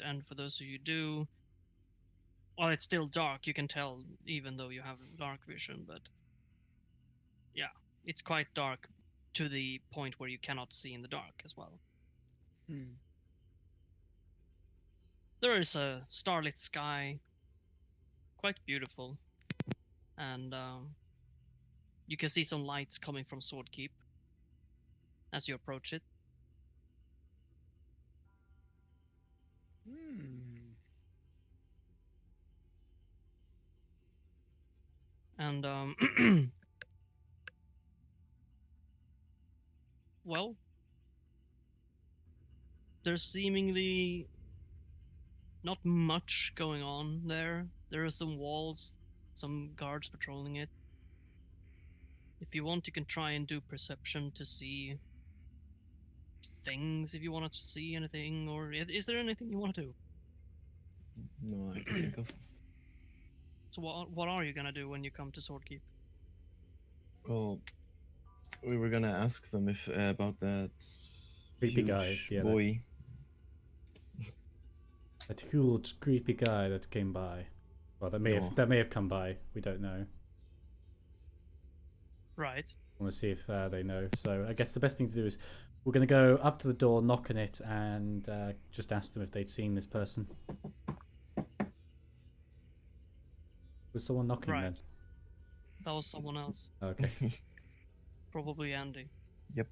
And for those of you who do, well, it's still dark. You can tell even though you have dark vision, but yeah, it's quite dark to the point where you cannot see in the dark as well. There is a starlit sky, quite beautiful, and you can see some lights coming from Swordkeep as you approach it. And well, there's seemingly not much going on there. There are some walls, some guards patrolling it. If you want, you can try and do perception to see things if you want to see anything, or is there anything you want to do? No, I can think of. So what are you gonna do when you come to Swordkeep? Well, we were gonna ask them if about that Creepy guy, huge yeah, boy. That huge creepy guy that came by. Well, that may have come by. We don't know. Right. I want to see if they know. So I guess the best thing to do is we're going to go up to the door, knock on it, and just ask them if they'd seen this person. Was someone knocking Right. then? That was someone else. Okay. Probably Andy. Yep.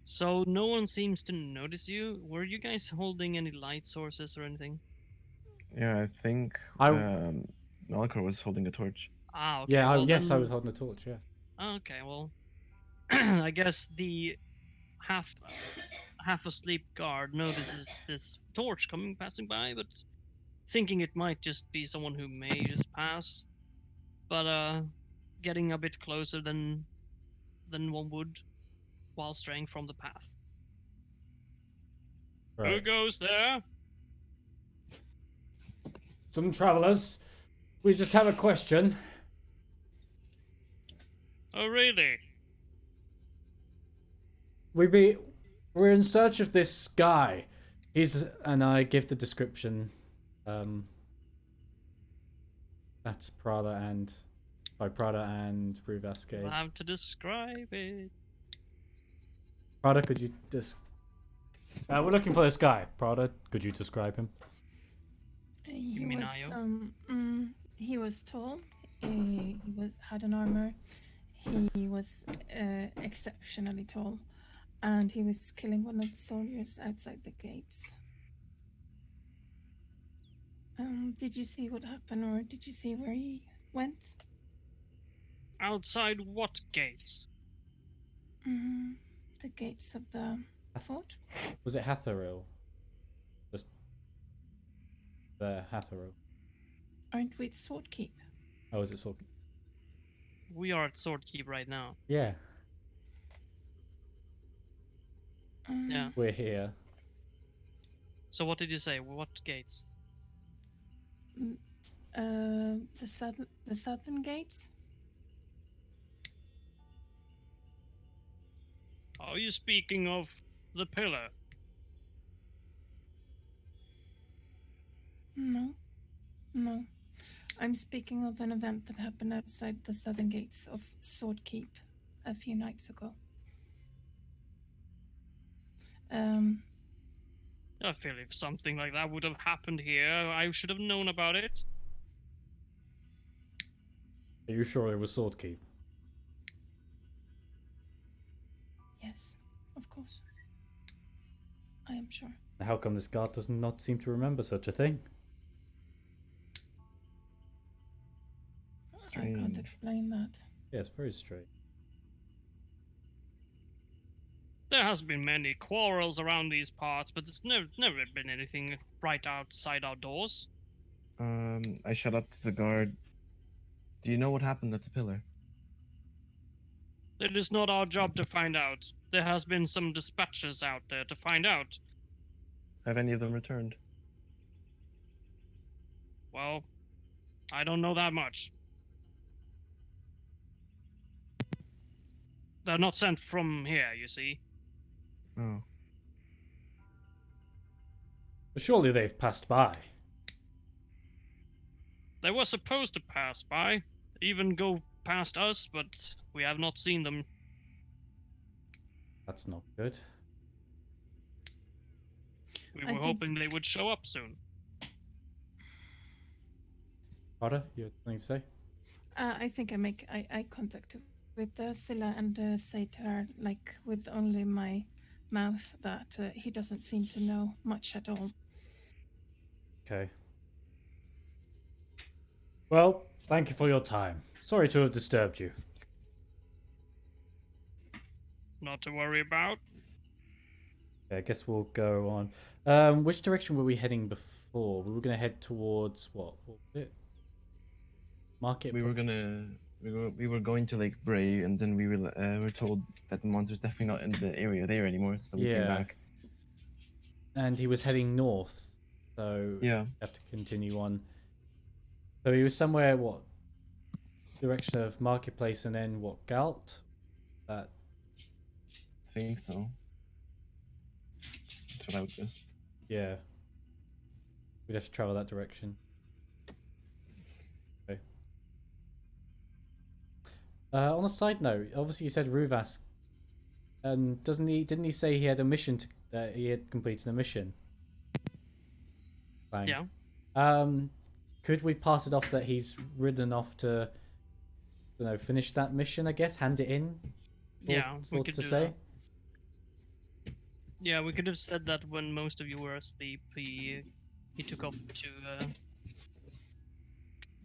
So no one seems to notice you. Were you guys holding any light sources or anything? Yeah, I think Malakor was holding a torch. Ah, okay. Yeah, Well, yes, then... I was holding the torch, yeah. Okay, well, I guess the half asleep guard notices this torch passing by, but thinking it might just be someone who may just pass, but getting a bit closer than one would while straying from the path. Right. Who goes there? Some travellers. We just have a question. Oh, really? We're in search of this guy. And I give the description. That's Prada and Ruvaske. You'll have to describe it. Prada, could you we're looking for this guy. Prada, could you describe him? He was tall. He had an armor. He was exceptionally tall, and he was killing one of the soldiers outside the gates. Did you see what happened, or did you see where he went? Outside what gates? The gates of the fort. Was it Hatheril? Just the Hatheril. Aren't we at Swordkeep? Oh, is it Sword? We are at Swordkeep right now. Yeah. Yeah. We're here. So what did you say? What gates? The southern gates. Are you speaking of the pillar? No, no. I'm speaking of an event that happened outside the southern gates of Sword Keep a few nights ago. I feel if something like that would have happened here, I should have known about it. Are you sure it was Swordkeep? Yes, of course. I am sure. How come this guard does not seem to remember such a thing? I can't Strange. explain that. Yeah, it's very strange. There has been many quarrels around these parts, but it's never been anything right outside our doors. I shut up to the guard. Do you know what happened at the pillar? It is not our job to find out. There has been some dispatches out there to find out. Have any of them returned? Well, I don't know that much. They're not sent from here, you see. Oh. But surely they've passed by. They were supposed to pass by, even go past us, but we have not seen them. That's not good. We I were think- hoping they would show up soon. Carter, you have something to say? I think I make eye contact with Scylla and say to her, like with only my mouth, that he doesn't seem to know much at all. Okay. Well, thank you for your time. Sorry to have disturbed you. Not to worry about. Okay, I guess we'll go on. Which direction were we heading before? We were going to head towards what was it? Market. We were going to Lake Bray, and then we were told that the monster's definitely not in the area there anymore, so we came Yeah. back. And he was heading north, so Yeah, we have to continue on. So he was somewhere, what? Direction of Marketplace and then what? Galt? That. I think so. That's what I would guess. Yeah. We'd have to travel that direction. Okay. On a side note, obviously you said Ruvas, and didn't he say he had a mission he had completed a mission? Bang. Yeah. Could we pass it off that he's ridden off to, finish that mission? I guess hand it in. Yeah, we Sort could to do say. that. Yeah, we could have said that when most of you were asleep. He took off to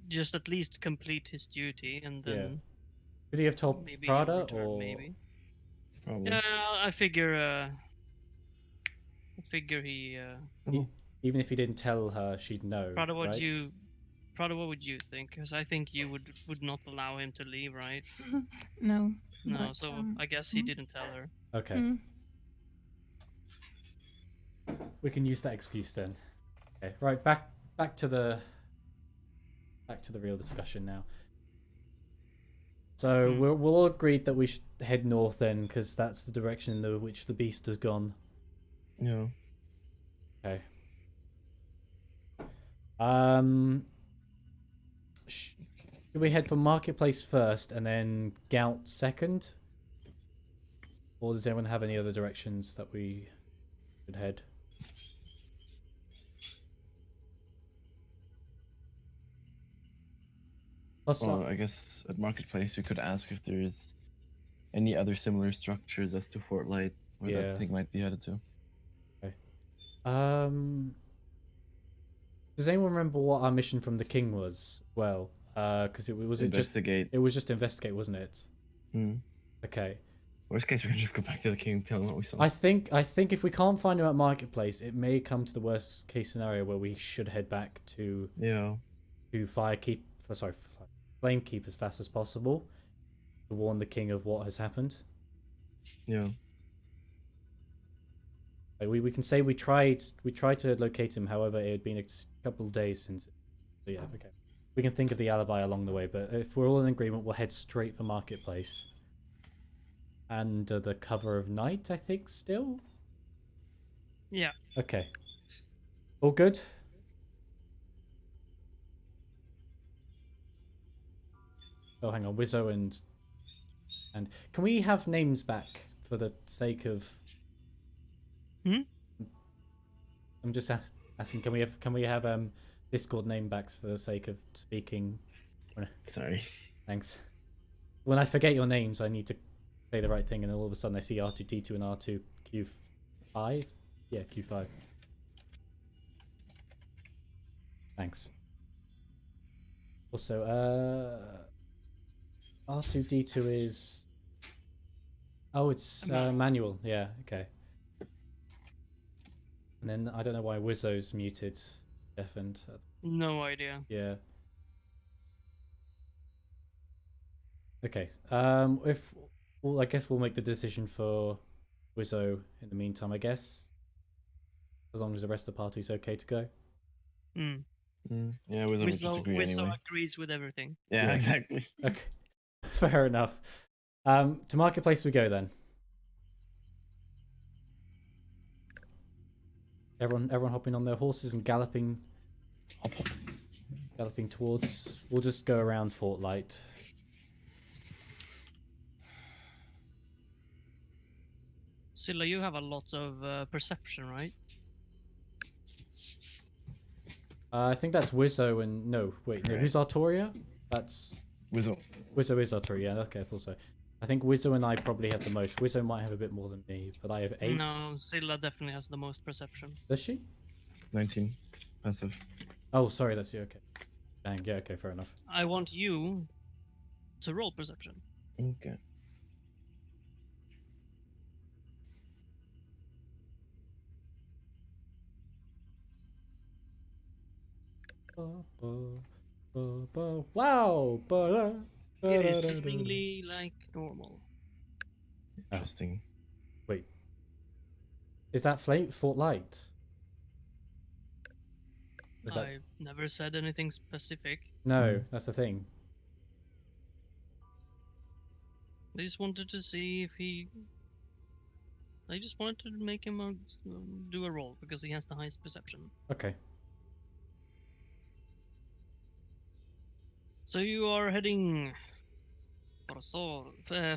just at least complete his duty, and Yeah. then Could he have told maybe Prada return, or? maybe. Probably. Yeah, I figure he. Even if he didn't tell her, she'd know. Prada, what right? what would you think? Because I think you would not allow him to leave, right? No. No, but, so I guess he mm. didn't tell her. Okay. Mm. We can use that excuse then. Okay, right, back to the real discussion now. So we'll all agree that we should head north then, because that's the direction in which the beast has gone. Yeah. Okay. Should we head for Marketplace first and then Gout second? Or does anyone have any other directions that we should head? Well, I guess at Marketplace we could ask if there is any other similar structures as to Fort Light where Yeah. that thing might be headed to. Does anyone remember what our mission from the king was? Well, because it was Investigate. it was just investigate, wasn't it? Hmm. Okay. Worst case, we can just go back to the king and tell him what we saw. I think if we can't find him at Marketplace, it may come to the worst case scenario where we should head back to Yeah. Flamekeep as fast as possible to warn the king of what has happened. Yeah. Like, we can say we tried to locate him, however it had been a couple of days since. So yeah, okay. We can think of the alibi along the way, but if we're all in agreement, we'll head straight for Marketplace. under the cover of night, I think, still? Yeah. Okay. All good? Oh, hang on. Wizzo and can we have names back for the sake of... Hmm? I'm just asking, can we have Discord name backs for the sake of speaking? Sorry. Thanks. When I forget your names, I need to say the right thing, and all of a sudden I see R2D2 and R2Q5. Yeah, Q5. Thanks. Also, R2D2 is... Oh, it's manual. Yeah, okay. And then I don't know why Wizzo's muted, deafened. No idea. Yeah. Okay. If well, I guess we'll make the decision for Wizzo in the meantime. I guess, as long as the rest of the party's okay to go. Hmm. Yeah, Wizard would disagree Wizzo anyway. agrees with everything. Yeah, Yeah. exactly. Okay. Fair enough. To marketplace we go then. Everyone hopping on their horses and galloping towards. We'll just go around Fort Light. Scylla, you have a lot of perception, right? I think that's Wizzo and no, wait, no, who's Artoria? That's Wizard. Wizzo is Artoria. Yeah, okay, I thought so. I think Wizzo and I probably have the most. Wizzo might have a bit more than me, but I have 8. No, Scylla definitely has the most perception. Does she? 19. Passive. Oh, sorry, that's you. Okay. Dang, yeah, okay, fair enough. I want you to roll perception. Okay. Wow! It is seemingly like normal. Interesting. Wait. Is that Fort Light? Is that... I've never said anything specific. No, that's the thing. I just wanted to see if he. I just wanted to make him do a roll because he has the highest perception. Okay. So you are heading for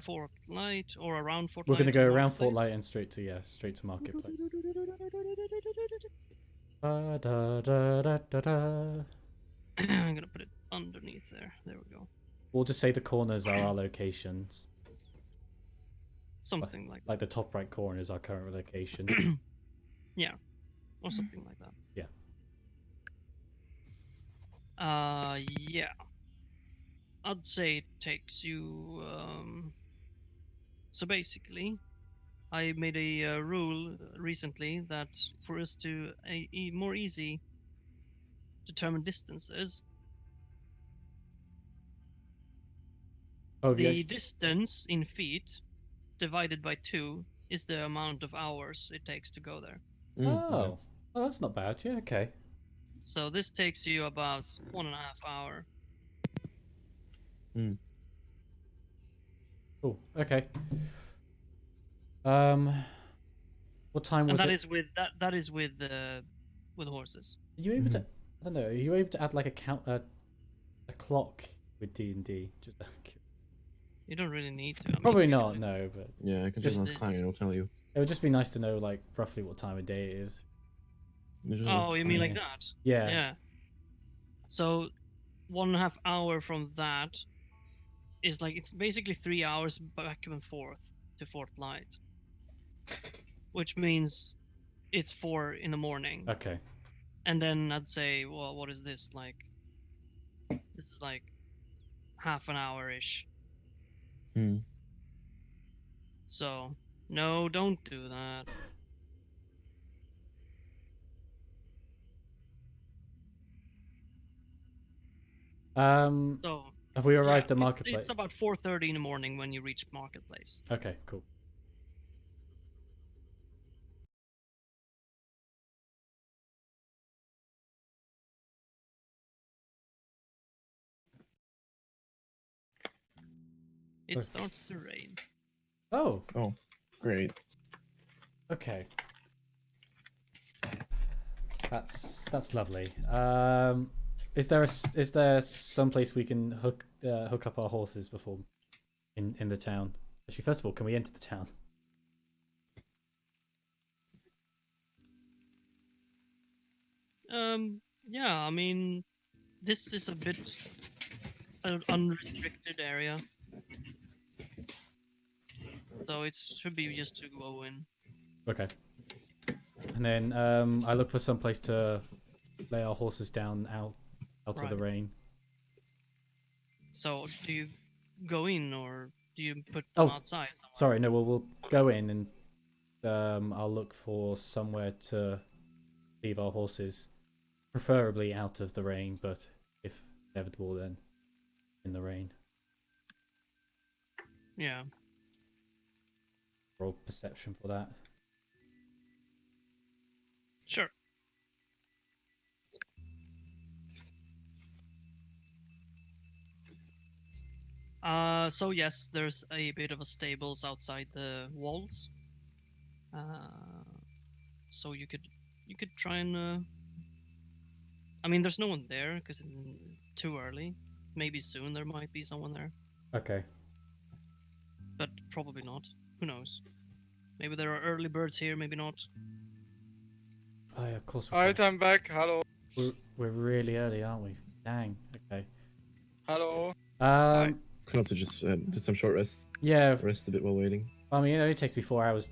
Fort Light or around Fort We're Light. gonna go around Fort Marketplace? Light and straight to Marketplace. Da, da, da, da, da, da. I'm gonna put it underneath there. There we go. We'll just say the corners are our locations. Something like Like the top right corner is our current location. yeah, or something like that. Yeah. Yeah. I'd say it takes you. So basically, I made a rule recently that for us to more easy determine distances, Oh, the distance in feet divided by 2 is the amount of hours it takes to go there. Oh, well, that's not bad. Yeah, okay. So this takes you about 1.5 hours. Cool. Okay. What time was And that it? is with that is with horses. Are you able to? I don't know. Are you able to add like a clock with D&D? Just You don't really need to. I mean, probably you not. can- No, but Yeah, I can Just just this. climb and it'll tell you. it would just be nice to know like roughly what time of day it is. Oh, you mean like Yeah. that? Yeah. Yeah. So 1.5 hour from that is like it's basically 3 hours back and forth to Fort Light, which means it's 4 in the morning. Okay. And then I'd say, well, what is this like? This is like half an hour ish. So no, don't do that. So Have we yeah, arrived at Marketplace? it's about 4:30 in the morning when you reach Marketplace. Okay, cool. It Okay. starts to rain. Oh, Oh, great. okay. That's lovely. Is there some place we can hook up our horses before in the town? Actually, first of all, can we enter the town? Yeah, I mean, this is a bit an unrestricted area, so it should be just to go in. Okay. And then I look for some place to lay our horses down out of the Right. rain. So, do you go in or do you put them Oh, outside somewhere? sorry, no. We'll go in and I'll look for somewhere to leave our horses, preferably out of the rain, but if inevitable, then in the rain. Yeah. Roll perception for that. Sure. So yes, there's a bit of a stables outside the walls. So you could try and. I mean, there's no one there because it's too early. Maybe soon there might be someone there, Okay. but probably not. Who knows? Maybe there are early birds here, maybe not. Oh, yeah, of course. We Alright, can. I'm back. Hello. We're really early, aren't we? Dang. Okay. Hello. Could also just do some short rests. Yeah. Rest a bit while waiting. I mean, it only takes me 4 hours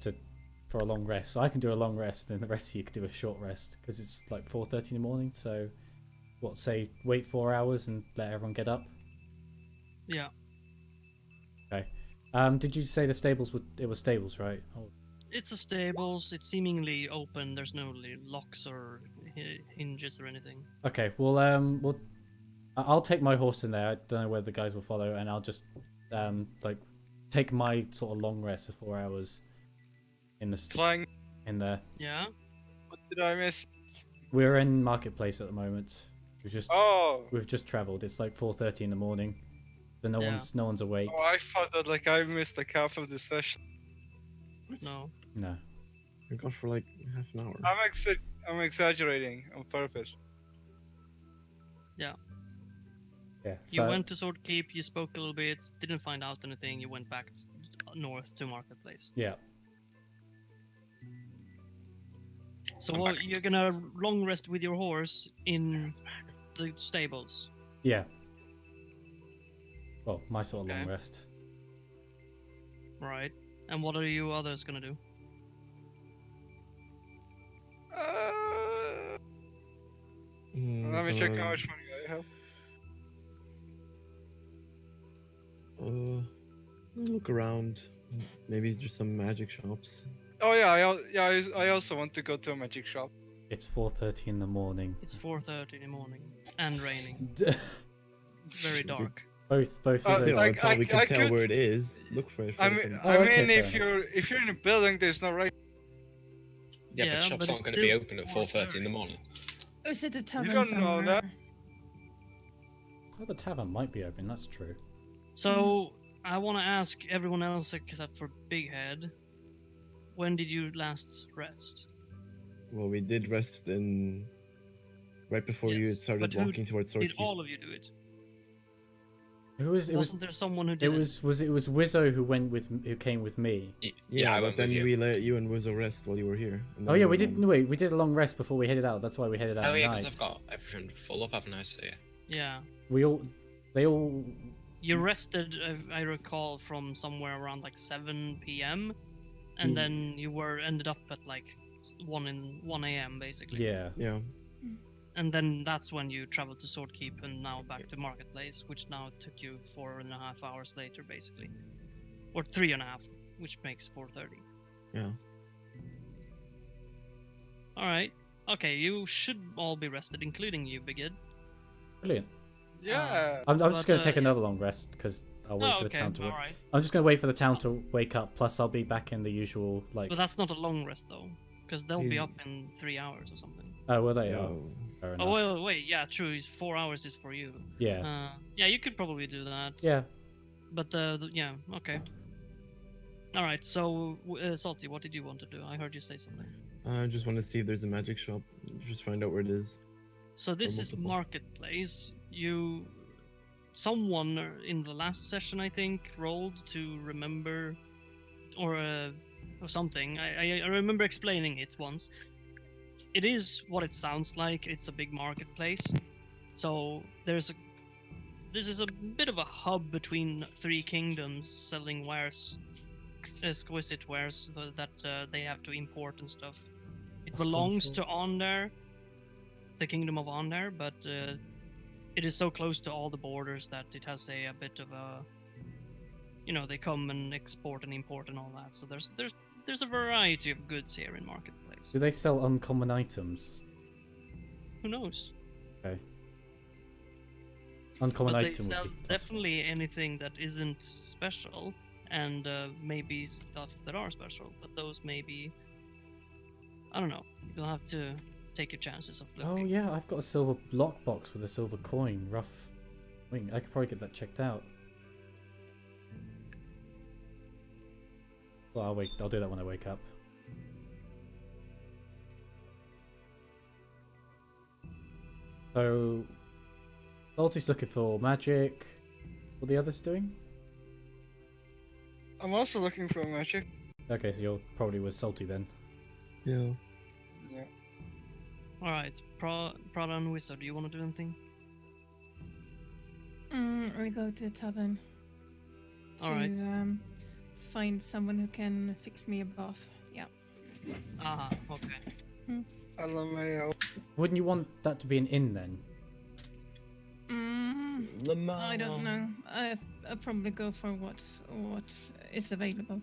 for a long rest, so I can do a long rest, and the rest of you can do a short rest because it's like 4:30 in the morning. So, what? Say wait 4 hours and let everyone get up. Yeah. Okay. Did you say the stables it was stables, right? Oh, It's a stables. It's seemingly open. There's no locks or hinges or anything. okay. Well, I'll take my horse in there. I don't know whether the guys will follow, and I'll just like take my sort of long rest of 4 hours in the Flying. in there. Yeah. What did I miss? We're in marketplace at the moment. Oh. We've just travelled. It's like 4:30 in the morning, so no Yeah. one's awake. Oh, I thought that like I missed like half of the session. No. No. I got for like half an hour. I'm exaggerating on purpose. Yeah. You went to Sword Keep. You spoke a little bit. Didn't find out anything. You went back north to marketplace. Yeah. So what? You're gonna long rest with your horse in the stables. Yeah. Well, my sort of long Okay. rest. Right. And what are you others gonna do? Let me check how much money I have. Look around. Maybe there's some magic shops. Oh yeah, I also want to go to a magic shop. It's 4:30 in the morning. It's 4:30 in the morning and raining. Very dark. both of Uh, those. like, we can I tell could- where it is. Look for it. I first mean, and- Oh, okay, fair if you're in a building, there's no rain. Yeah, Yeah, but shops but aren't it's going to be still open at 4:30 in the morning. Is it a tavern don't know somewhere? that. Oh, the tavern might be open. That's true. So I want to ask everyone else except for Big Head. When did you last rest? Well, we did rest in right before you Yes, started but who walking towards Sword Did Keep. all of you do it? It was Wasn't there someone who it did it? was Wizzo who came with me. Yeah, I but went then with you. we let you and Wizzo rest while you were here. and Oh then yeah, we we went did. on. No, wait, we did a long rest before we headed out. That's why we headed out Oh at yeah, night. because I've got everything full up, haven't I? So yeah. Yeah. They all. You rested, I recall, from somewhere around like 7 p.m. and Hmm. then you ended up at like 1 a.m. basically. Yeah. Yeah. And then that's when you traveled to Sword Keep and now back to Marketplace, which now took you 4.5 hours later, basically, or 3.5, which makes 4:30. Yeah. All right. Okay, you should all be rested, including you, Big Ed. Brilliant. Yeah. I'm just But, gonna take yeah. another long rest because I'll wait Oh, for the okay. town to. All right. I'm just gonna wait for the town to wake up. Plus, I'll be back in the usual like. But that's not a long rest though, because they'll be You- up in 3 hours or something. Oh, well, they are. Oh. Fair enough. Oh wait, yeah, true. 4 hours is for you. Yeah. Yeah, you could probably do that. Yeah. But yeah, okay. All right. So, Salty, what did you want to do? I heard you say something. I just want to see if there's a magic shop. Just find out where it is. So this is multiple. marketplace. Someone in the last session, I think, rolled to remember, or something. I remember explaining it once. It is what it sounds like. It's a big marketplace. So this is a bit of a hub between three kingdoms, selling wares, exquisite wares that they have to import and stuff. It belongs to Onder, the kingdom of Onder, but it is so close to all the borders that it has a bit of a, they come and export and import and all that. So there's a variety of goods here in marketplace. Do they sell uncommon items? Who knows? Okay. Uncommon But they item sell would be possible. definitely anything that isn't special, and maybe stuff that are special. But those maybe, I don't know. You'll have to take your chances of Oh looking. yeah, I've got a silver lockbox with a silver coin. Rough. I could probably get that checked out. Well, I'll do that when I wake up. So, Salty's looking for magic. What are the others doing? I'm also looking for magic. Okay, so you're probably with Salty then. Yeah. Yeah. All right, Prada and Wizard, do you want to do anything? We go to the tavern to All right. find someone who can fix me a bath. Yeah. Ah, okay. LMAO. Wouldn't you want that to be an inn then? I don't know. I'll probably go for what is available.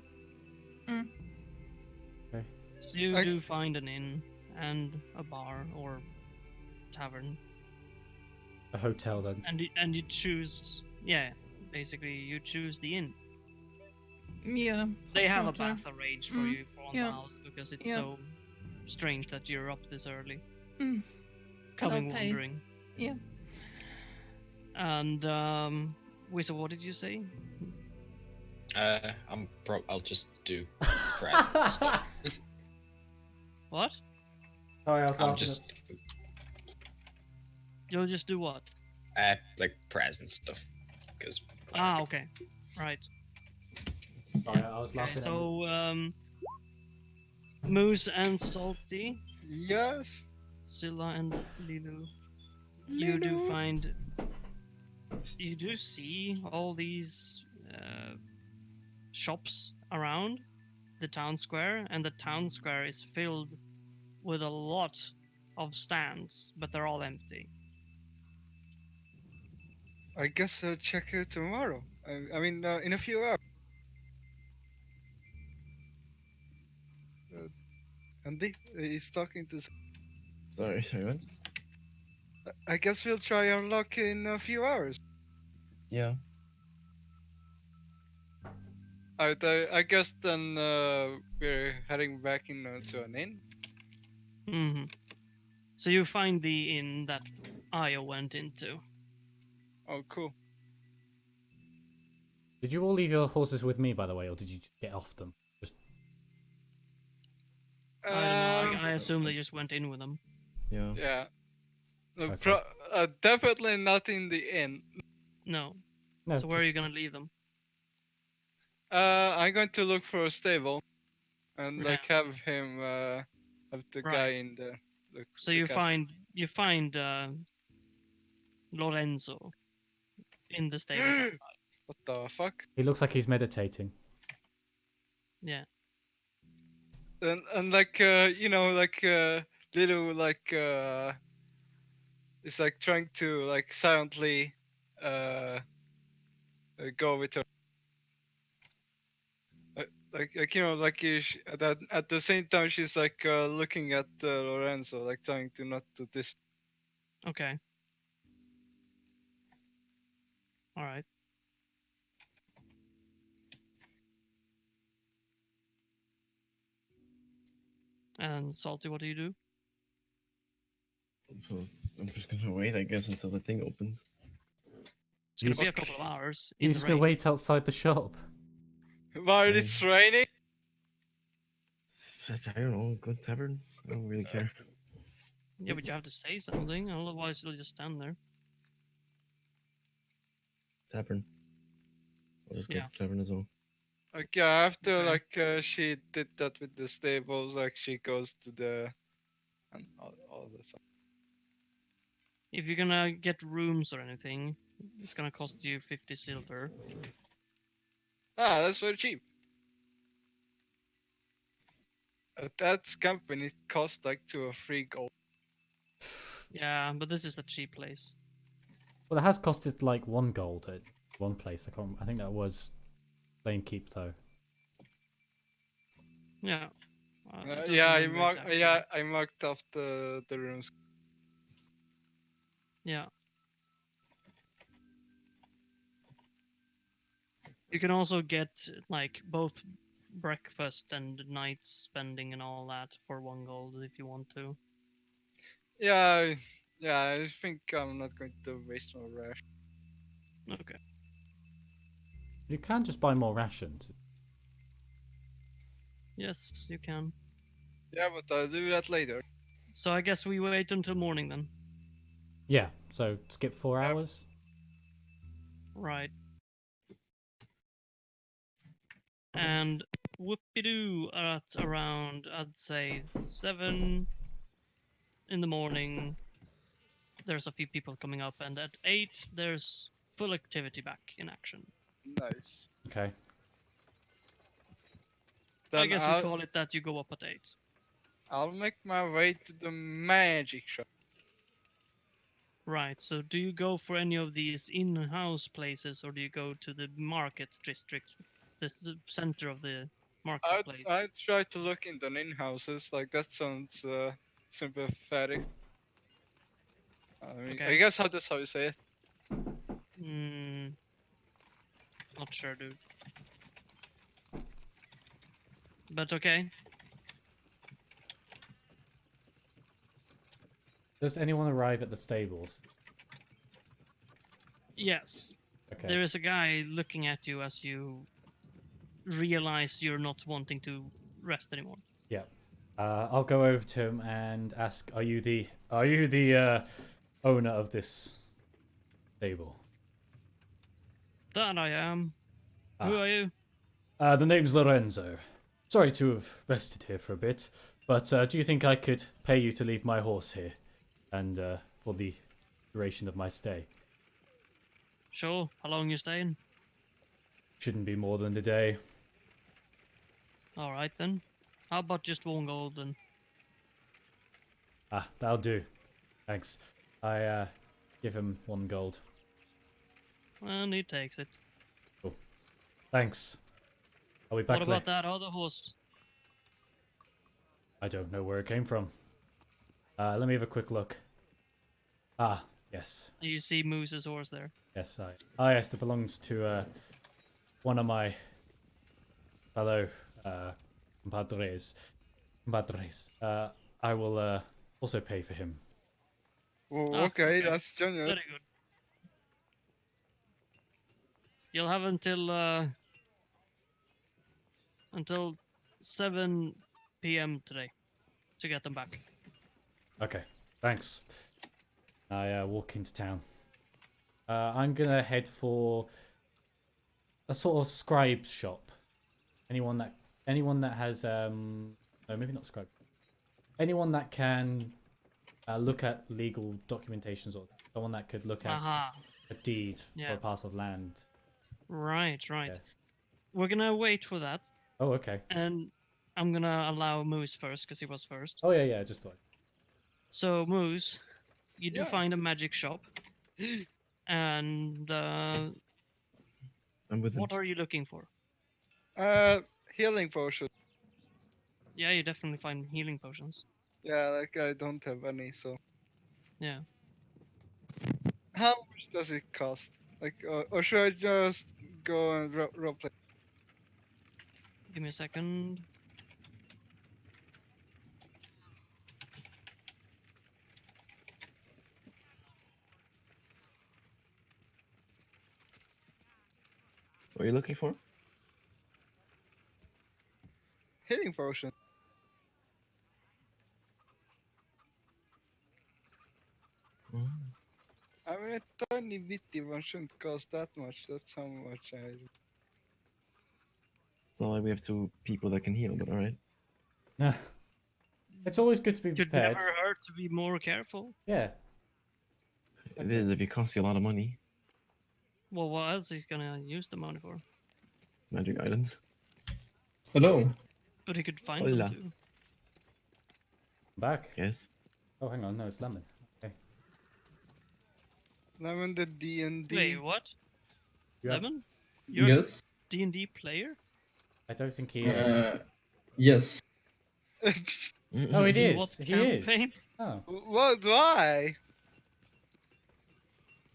So you I- do find an inn and a bar or tavern, A hotel then. and you choose. Yeah, basically you choose the inn. Yeah. They have a hotel. bath arranged for Mm, you for on yeah. the house because it's Yeah. so strange that you're up this early, Mm, coming I'll pay. wandering. Yeah. And Wizard, what did you say? I'll just do present stuff. What? Sorry, I was I'm just You'll just do what? like present stuff, because Ah, okay, right. Sorry, I was Okay, laughing. so Moose and Salty, Yes. Scylla and Lilu, you do see all these shops around the town square, and the town square is filled with a lot of stands, but they're all empty. I guess I'll check it tomorrow. I mean, in a few hours. Andy, he's talking to. Sorry, what? I guess we'll try our luck in a few hours. Yeah. Alright, I guess then we're heading back to an inn. Hmm. So you find the inn that Aya went into. Oh, cool. Did you all leave your horses with me, by the way, or did you just get off them? Just I don't know. I assume they just went in with them. Yeah. Yeah. Okay. Definitely not in the inn. No. no. So where are you gonna leave them? I'm going to look for a stable, and Yeah. like have him have the guy Right. in the. So you find Lorenzo in the stable. What the fuck? He looks like he's meditating. Yeah. And like little like is like trying to like silently go with her. Like that at the same time she's like looking at Lorenzo, like trying to not to this. Okay. All right. And Salty, what do you do? So I'm just gonna wait, I guess, until the thing opens. It's gonna You be a just- couple of hours. You're in just the gonna rain. wait outside the shop. While it's raining? I don't know. Good tavern. I don't really care. Yeah, but you have to say something, otherwise you'll just stand there. Tavern. I'll just go Yeah. to tavern as well. Like, yeah, after Okay. like she did that with the stables, like she goes to the and all the stuff. If you're gonna get rooms or anything, it's gonna cost you 50 silver. Ah, that's very cheap. At that company, it cost like 2 or 3 gold. Yeah, but this is a cheap place. Well, it has costed like 1 gold at one place. I think that was Lane Keep though. Yeah. I don't Yeah, remember exactly. I marked off the rooms. Yeah. You can also get like both breakfast and night spending and all that for 1 gold if you want to. Yeah, yeah, I think I'm not going to waste my rash. Okay. You can just buy more rations. Yes, you can. Yeah, but I'll do that later. So I guess we wait until morning then. Yeah, so skip 4 Yep. hours. Right. And whoopie-doo at around, I'd say, 7 in the morning. There's a few people coming up, and at 8, there's full activity back in action. Nice. Okay. I Then guess we call it that you go up at 8. I'll make my way to the magic shop. Right, so do you go for any of these in-house places, or do you go to the market district, the center of the marketplace? I try to look in the in-houses, like that sounds sympathetic. I mean, I Okay. guess that's how you say it. Hmm. Not sure, dude. But okay. Does anyone arrive at the stables? Yes. Okay. There is a guy looking at you as you realize you're not wanting to rest anymore. Yeah. I'll go over to him and ask, are you the owner of this stable? That I am. Who Ah. are you? The name's Lorenzo. Sorry to have rested here for a bit, but do you think I could pay you to leave my horse here, and for the duration of my stay? Sure. How long you staying? Shouldn't be more than a day. All right then. How about just 1 gold then? Ah, that'll do. Thanks. I give him 1 gold. And he takes it. Thanks. I'll be back What about that other horse? I don't know where it came from. Let me have a quick look. Ah, yes. You see Moose's horse there. Yes, yes, it belongs to one of my fellow compadres. I will also pay for him. Oh, Ah, okay, okay. that's generous. Very good. You'll have until 7 p.m. today to get them back. Okay, thanks. I walk into town. I'm gonna head for a sort of scribe shop. Anyone that has no, maybe not scribe. Anyone that can look at legal documentations, or someone that could look at Aha. a deed for Yeah. a parcel of land. Right. Yeah. We're gonna wait for that, Oh, okay. and I'm gonna allow Moose first because he was first. Oh yeah, just thought. So Moose, you do Yeah. find a magic shop, and I'm with him. what are you looking for? Healing potion. Yeah, you definitely find healing potions. Yeah, like I don't have any, so. Yeah. How much does it cost? Like, or should I just go and roleplay? Give me a second. What are you looking for? healing potion. Mm. I mean, a tiny bitty one shouldn't cost that much. That's how much I. It's not like we have two people that can heal, but alright. It's always good to be Should prepared. never hurt to be more careful. Yeah. It is if it costs you a lot of money. Well, what else is he gonna use the money for? Magic items. Hello. But he could find Hola. them too. Back. Yes. Oh, hang on. No, it's Lemon. Okay. Lemon the D&D. Wait, what? You have- Lemon? You're a Yes. D&D player? I don't think he is. Yes. Oh, it In is. what He campaign? is. Oh. What? Why?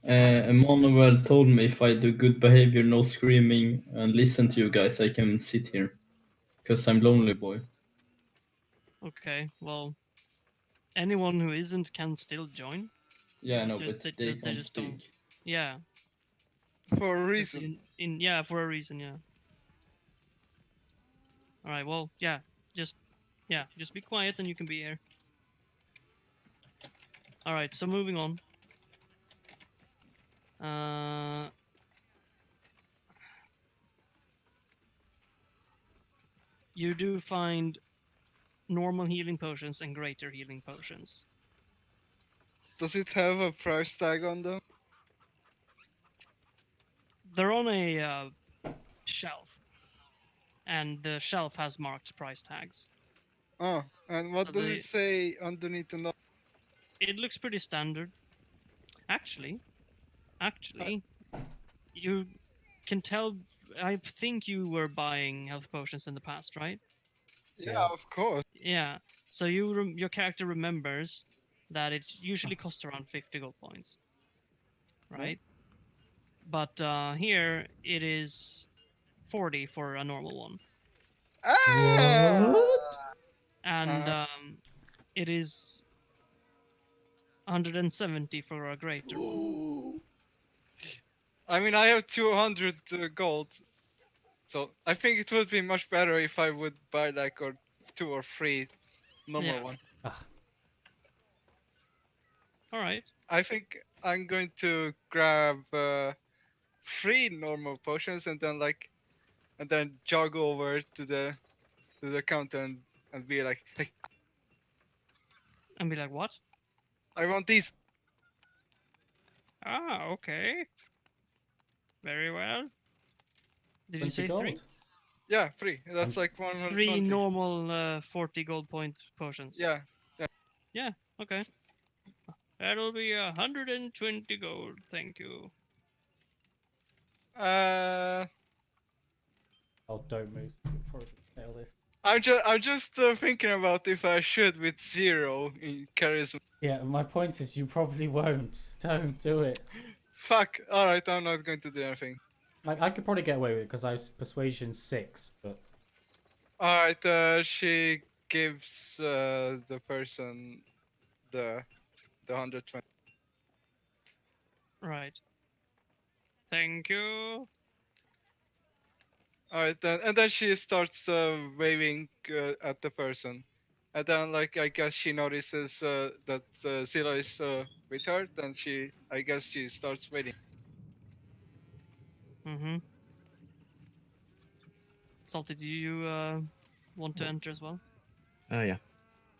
Emmanuel told me if I do good behavior, no screaming, and listen to you guys, I can sit here. Because I'm lonely boy. Okay, well, anyone who isn't can still join. Yeah, I know, Ju- but they- they they can't just don't. speak. Yeah. For a just reason. yeah, for a reason, yeah. All right, well, just be quiet and you can be here. All right, so moving on. You do find normal healing potions and greater healing potions. Does it have a price tag on them? They're on a shelf, and the shelf has marked price tags. Oh, and what So does they- it say underneath the note? It looks pretty standard. Actually, you can tell. I think you were buying health potions in the past, right? Yeah, of course. Yeah. So your character remembers that it usually costs around 50 gold points, right? But here it is 40 for a normal one, and it is 170 for a greater one. I mean, I have 200 gold, so I think it would be much better if I would buy like or 2 or 3 normal Yeah. one. All right. I think I'm going to grab 3 normal potions and then jog over to the counter and be like, hey, And be like, what? I want these. Ah, okay. Very well. Did you 20 say gold. three? Yeah, 3. That's like 120. 3 normal 40 gold point potions. Yeah. Okay. That'll be 120 gold. Thank you. Uh, Oh, don't move. You'll probably fail this. I'm just thinking about if I should with 0 in charisma. Yeah, my point is you probably won't. Don't do it. Fuck. All right, I'm not going to do anything. Like, I could probably get away with it because I was persuasion 6, but All right. She gives the person the 120. Right. Thank you. All right, and then she starts waving at the person, and then like I guess she notices that Zilla is with her. Then I guess she starts waiting. Mm-hmm. Salty, do you want to enter as well? Yeah.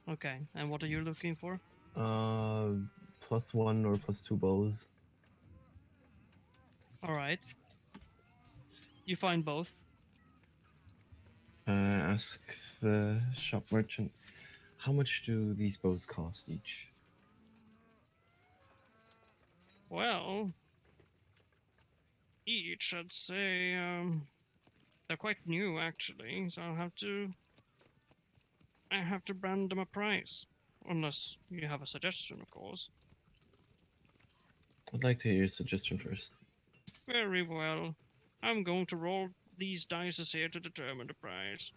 Okay. And what are you looking for? +1 or +2 bows. All right. You find both. Ask the shop merchant, how much do these bows cost each? Well, each I'd say they're quite new actually, so I have to brand them a price, unless you have a suggestion, of course. I'd like to hear your suggestion first. Very well. I'm going to roll these dice here to determine the price.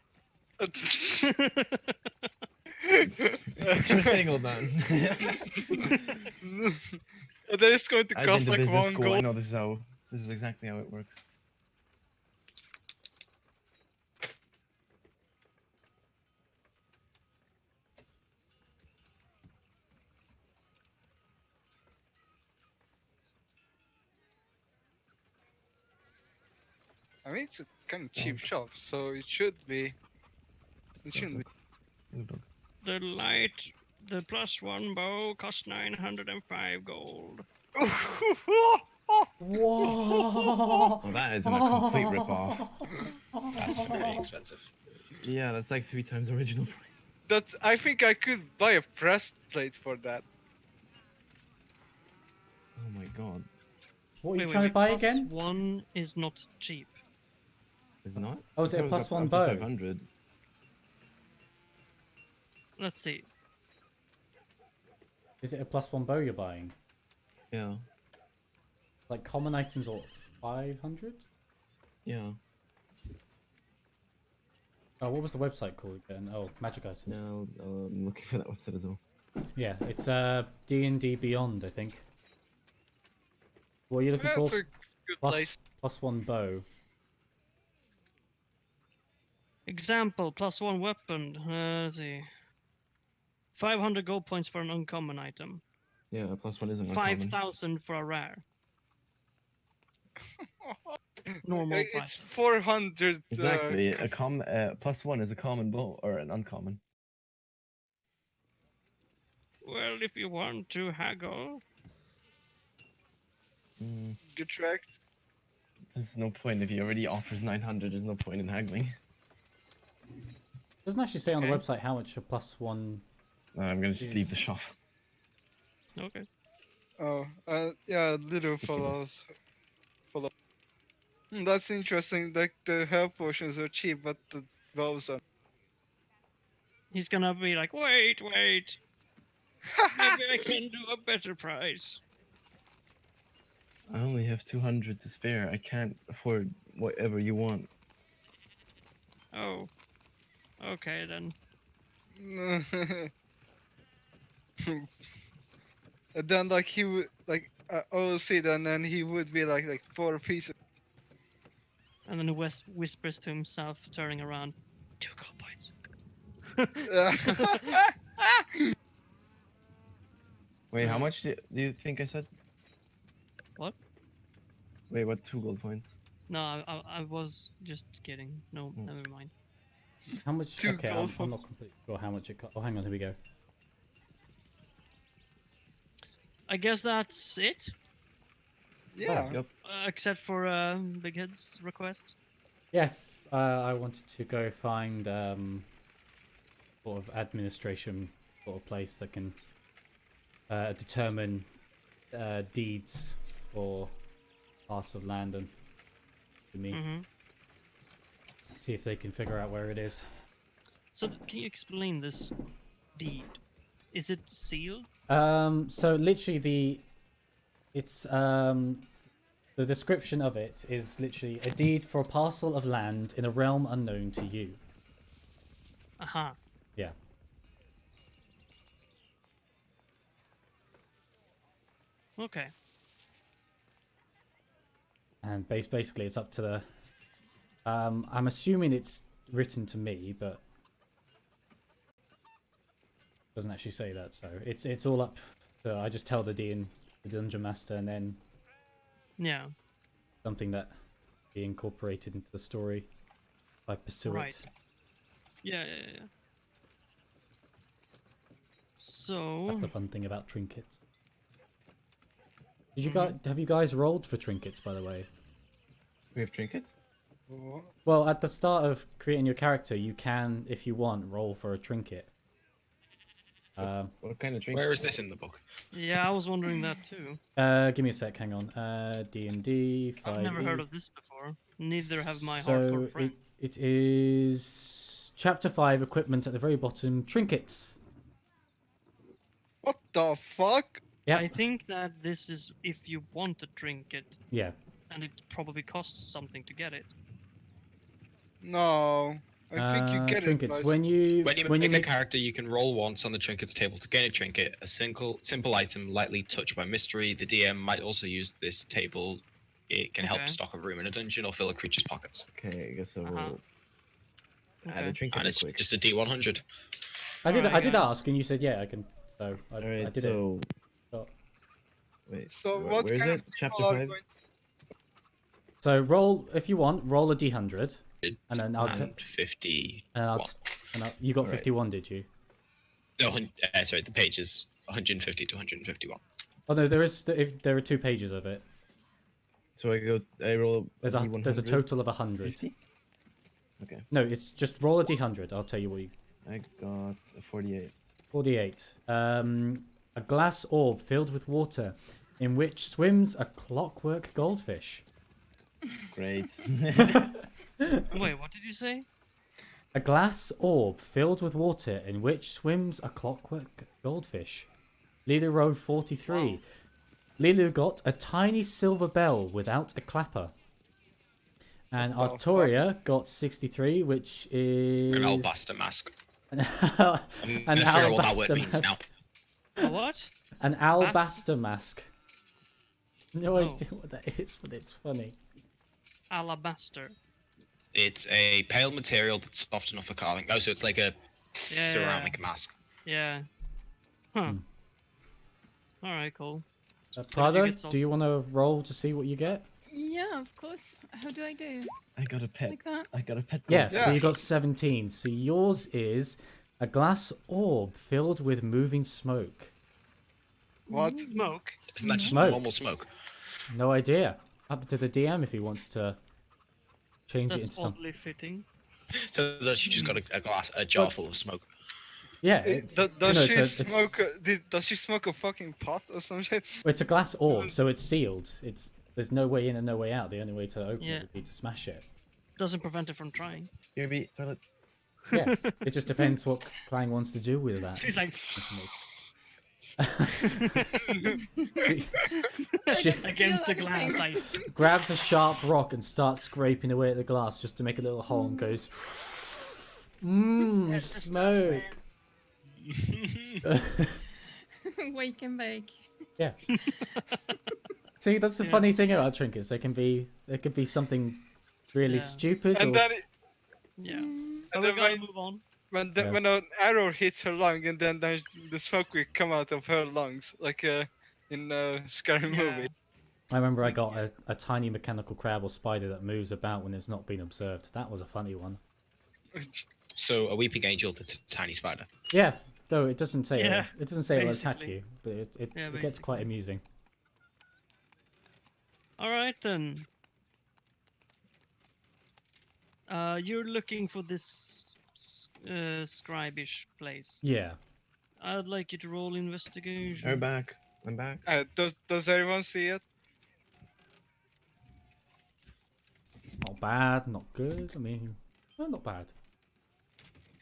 Sure thing, old man. That is going to I've been cost to like business 1 school. I gold. know this is exactly how it works. I mean, it's a kind of cheap shop, so it should be. It shouldn't The the +1 bow costs 905 gold. be. Whoa! Well, that isn't a complete rip-off. That's very expensive. Yeah, that's like 3 times the original price. That I think I could buy a breastplate for that. Oh my god. What are you trying to buy again? +1 is not cheap. Is it not? Oh, is it a I thought was +1 up to bow? 500. Let's see. Is it a +1 bow you're buying? Yeah. Like common items or 500? Yeah. Oh, what was the website called again? Oh, Magic Items. Now I'm looking for that website as well. Yeah, it's D&D Beyond, I think. What are you looking That's for? a good place. +1 bow. Example, +1 weapon. Let's see. 500 gold points for an uncommon item. Yeah, a +1 isn't uncommon. 5,000 for a rare. Normal It's price. 400. Exactly. A +1 is a common bow or an uncommon. Well, if you want to haggle. Get tracked. There's no point if he already offers 900. There's no point in haggling. Doesn't actually say on the Okay. website how much a +1. No, I'm gonna just leave the shop. Okay. Oh, yeah, little Ridiculous. follow. That's interesting. Like the health potions are cheap, but the bows are. He's gonna be like, wait. Maybe I can do a better price. I only have 200 to spare. I can't afford whatever you want. Oh. Okay then. And then like he would like OC, then he would be like 4 pieces. And then he whispers to himself, turning around. 2 gold points. Wait, how much do you think I said? What? Wait, what? 2 gold points? No, I was just kidding. No, never mind. How much? Two Okay, gold I'm not completely sure how much it cost. Oh, hang on, here we go. I guess that's it. Yeah. Yep. Except for Big Head's request. Yes, I wanted to go find sort of administration sort of place that can determine deeds for parts of land and to me. Mm-hmm. See if they can figure out where it is. So can you explain this deed? Is it sealed? So literally the description of it is literally a deed for a parcel of land in a realm unknown to you. Aha. Yeah. Okay. And basically it's up to the I'm assuming it's written to me, but doesn't actually say that, so it's all up to, I just tell the dungeon master, and then Yeah. something that be incorporated into the story if I pursue Right. it. Yeah. So That's the fun thing about trinkets. Did you guys have you guys rolled for trinkets, by the way? We have trinkets? Well, at the start of creating your character, you can, if you want, roll for a trinket. What kind of trinket? Where is this in the book? yeah, I was wondering that too. Give me a sec, hang on. D&D 5e. I've never heard of this before. Neither have my So hardcore friends. it is chapter 5, equipment at the very bottom, trinkets. What the fuck? Yeah. I think that this is if you want a trinket, Yeah. and it probably costs something to get it. No. I think you get trinkets. it. When you When you make a character, you can roll once on the trinkets table to gain a trinket, a simple item lightly touched by mystery. The DM might also use this table. It can help Okay. stock a room in a dungeon or fill a creature's pockets. Okay, I guess I will Uh-huh. add a Okay. trinket And real it's quick. just a D100. I did Alright, guys. ask, and you said yeah, I can. So I Alright, did so... it. So, Wait, So where what is kind it? of Chapter people are 5? going? So roll if you want. Roll a d100, and then I'll. And 50. You got Alright. 51, did you? No, sorry, the page is 150 to 151. Oh no, there are 2 pages of it. So I roll. There's a total of 100. 50? Okay, No, it's just roll a d100. I'll tell you what you. I got a 48. 48. A glass orb filled with water, in which swims a clockwork goldfish. Great. Wait, what did you say? A glass orb filled with water, in which swims a clockwork goldfish. Lilu rolled 43. Wow. Lilu got a tiny silver bell without a clapper. And What the Artoria got 63, which is An alabaster mask. an I'm gonna figure out what that word alabaster means now. mask. A what? An alabaster mask. No Oh. idea what that is, but it's funny. Alabaster. It's a pale material that's soft enough for carving. Oh, so it's like a ceramic mask. Yeah. Huh. Hmm. All right, cool. Prada, get some- do you want to roll to see what you get? Yeah, of course. How do I do? I got a pet. Like that? I got a pet. Yeah, goldfish. so you got 17. So yours is a glass orb filled with moving smoke. What? Smoke. Isn't that just Smoke. normal smoke? No idea. Up to the DM if he wants to change it into That's something. oddly fitting. So she just got a jar full of smoke. Yeah, Does she it's smoke? Does she smoke a fucking pot or some shit? it's a glass orb, so it's sealed. There's no way in and no way out. The only way to open Yeah. it would be to smash it. Doesn't prevent it from trying. Here be toilet. Yeah, it just depends what Clang wants to do with that. She's like She against the feel glass, anything. like grabs a sharp rock and starts scraping away at the glass just to make a little hole and goes, mmm, That's the stuff, smoke. Wake and bake. Yeah. See, that's the Yeah. funny thing about trinkets. They can be something really Yeah. stupid. And or... then yeah. And But we then gotta when- move on. Yeah. when an arrow hits her lung, and then the smoke will come out of her lungs, like in a scary Yeah. movie. I remember I got a tiny mechanical crab or spider that moves about when it's not been observed. That was a funny one. So a weeping angel that's a tiny spider. Yeah, though it doesn't say Yeah, it doesn't say it'll attack basically. you, but it Yeah, gets quite basically. amusing. All right then. You're looking for this scribe-ish place. Yeah. I'd like you to roll investigation. I'm back. I'm back. Does everyone see it? Not bad, not good. I mean, well, not bad.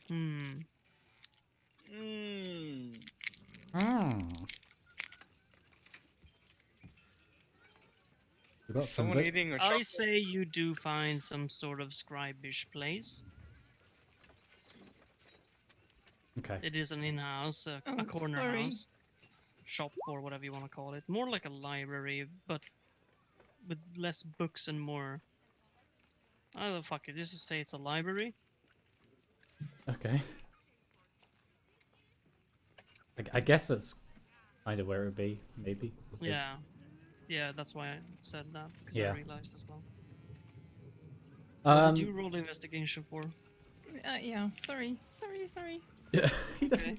Hmm. Mm. Hmm. We got some Someone good... eating a I chocolate? say you do find some sort of scribe-ish place. Okay. It is an in-house, a Oh, corner sorry. house, shop or whatever you want to call it. More like a library, but with less books and more. Oh fuck it, just say it's a library. Okay. I guess that's kind of where it would be, maybe. We'll see. Yeah, yeah, that's why I said that because Yeah. I realized as well. What Um, did you roll the investigation for? Yeah, sorry. yeah. Okay.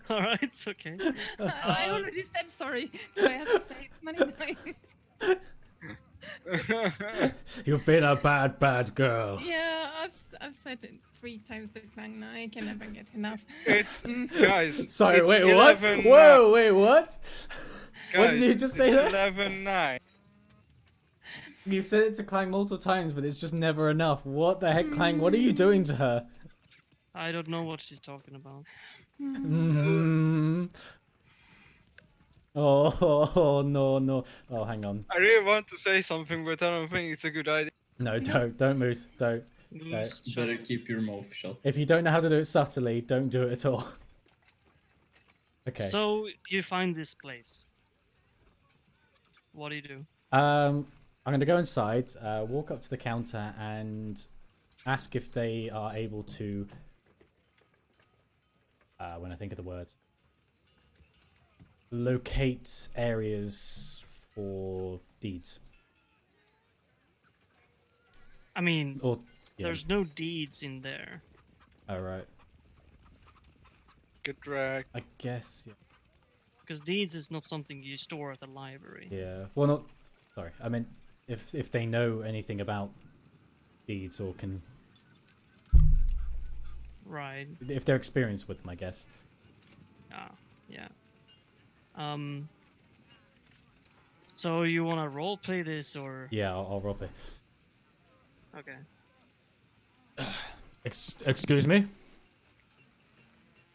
All right. Okay. I already said sorry. Do I have to say it many times? You've been a bad girl. Yeah, I've said it 3 times to Clang now. I can never get enough. It's guys. Sorry, it's wait, what? 11, Whoa, wait, what? What did guys, you just say it's there? 11:09. You said it to Clang multiple times, but it's just never enough. What the heck, Clang? What are you doing to her? I don't know what she's talking about. Mm. Oh, no. Oh, hang on. I really want to say something, but I don't think it's a good idea. No, don't, Moose. Don't. Moose, shut Better up. keep your mouth shut. If you don't know how to do it subtly, don't do it at all. Okay. So you find this place. What do you do? I'm gonna go inside, walk up to the counter, and ask if they are able to. When I think of the words, locate areas for deeds. I mean, Or yeah. there's no deeds in there. All right. Get wrecked. I guess. Yeah. Because deeds is not something you store at the library. Yeah. Well, not. Sorry. I meant if they know anything about deeds or can, Right. if they're experienced with them, I guess. Ah, yeah. So you want to roleplay this or? Yeah, I'll rob it. Okay. Excuse me.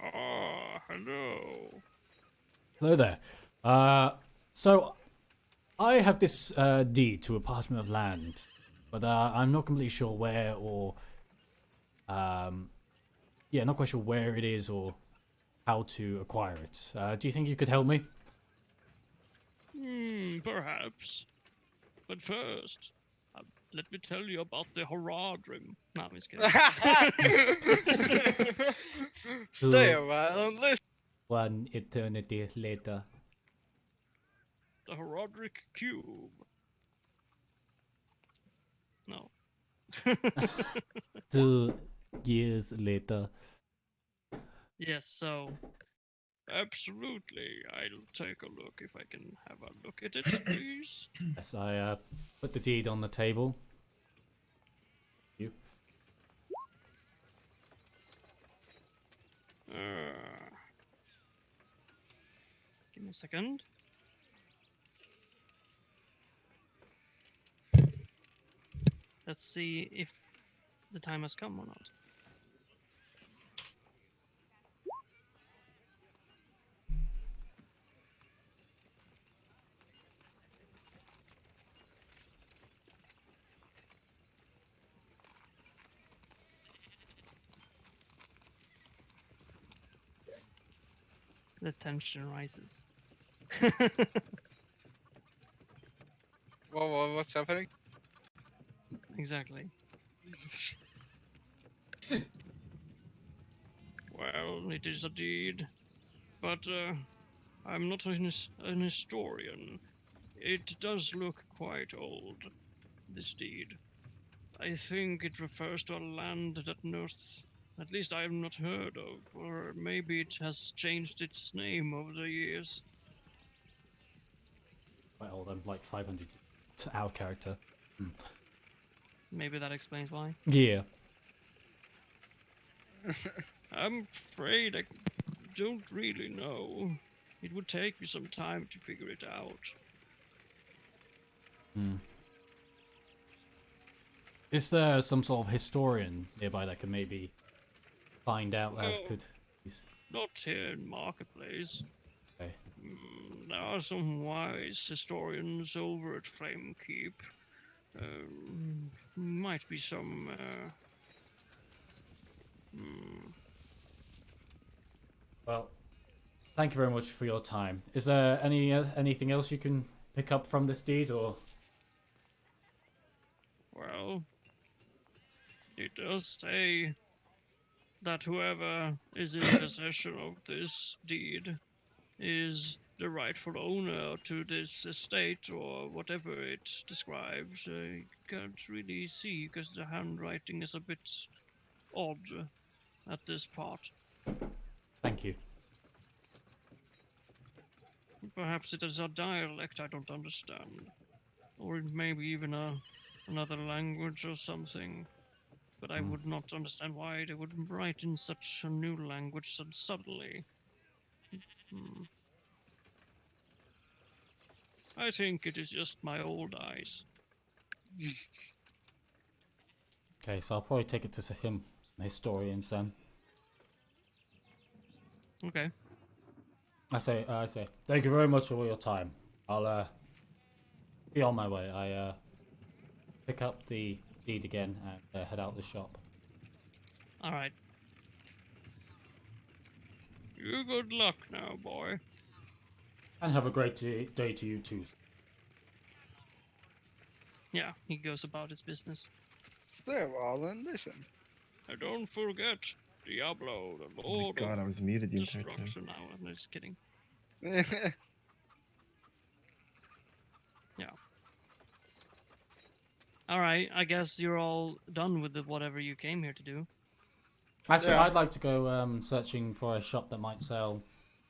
Oh, hello. Hello there. So I have this deed to a parchment of land, but I'm not completely sure where or yeah, not quite sure where it is or how to acquire it. Do you think you could help me? Perhaps. But first, let me tell you about the Horadrim. No, I'm just kidding. Stay a while and listen. 1 eternity later. The Horadric Cube. No. 2 years later. Yes, so absolutely, I'll take a look if I can have a look at it, please. Yes, I put the deed on the table. You. Give me a second. Let's see if the time has come or not. The tension rises. What's happening? Exactly. Well, it is a deed, but I'm not an historian. It does look quite old, this deed. I think it refers to a land that at least I have not heard of, or maybe it has changed its name over the years. Quite old, I'm like 500 to our character. Maybe that explains why. Yeah. I'm afraid I don't really know. It would take me some time to figure it out. Is there some sort of historian nearby that can maybe find out Well, could... Not here in Marketplace. Okay. There are some wise historians over at Flame Keep. Might be some. Well, thank you very much for your time. Is there anything else you can pick up from this deed, or? Well, it does say that whoever is in possession of this deed is the rightful owner to this estate or whatever it describes. I can't really see because the handwriting is a bit odd at this part. Thank you. Perhaps it is a dialect I don't understand, or it may be even another language or something. But I would not understand why they would write in such a new language so suddenly. I think it is just my old eyes. Okay, so I'll probably take it to some historians then. Okay. I say, thank you very much for your time. I'll be on my way. I pick up the deed again and head out the shop. All right. You good luck now, boy. And have a great day to you too. Yeah, he goes about his business. Stay a while and listen. And don't forget Diablo, the Oh my Lord god, I of was muted the entire time. Destruction. Now, I'm just kidding. Yeah. All right, I guess you're all done with whatever you came here to do. Actually, Yeah. I'd like to go searching for a shop that might sell